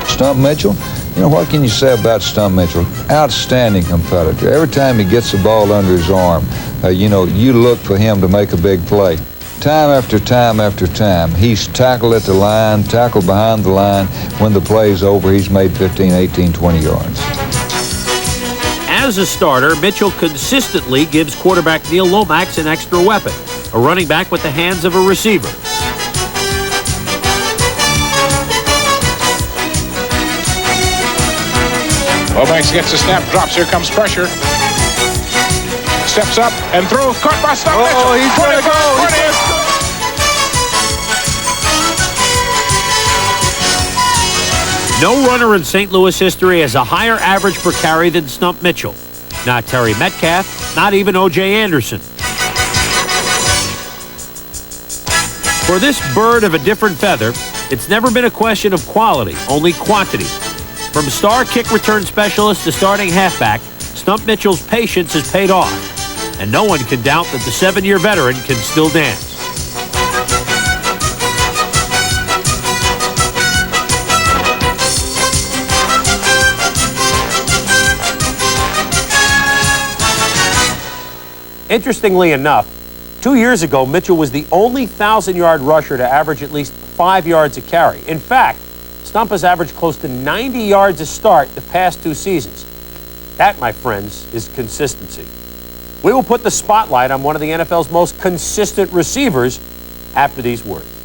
Stump Mitchell, you know, what can you say about Stump Mitchell? Outstanding competitor. Every time he gets the ball under his arm, you look for him to make a big play. Time after time after time, he's tackled at the line, tackled behind the line. When the play's over, he's made 15, 18, 20 yards. As a starter, Mitchell consistently gives quarterback Neil Lomax an extra weapon, a running back with the hands of a receiver. Lomax gets the snap, drops, here comes pressure. Steps up and throws, caught by Stump Mitchell. Oh, he's going to go. No runner in St. Louis history has a higher average per carry than Stump Mitchell. Not Terry Metcalf, not even O.J. Anderson. For this bird of a different feather, it's never been a question of quality, only quantity. From star kick return specialist to starting halfback, Stump Mitchell's patience has paid off. And no one can doubt that the 7-year veteran can still dance. Interestingly enough, 2 years ago, Mitchell was the only 1,000-yard rusher to average at least 5 yards a carry. In fact, Stump has averaged close to 90 yards a start the past 2 seasons. That, my friends, is consistency. We will put the spotlight on one of the NFL's most consistent receivers after these words.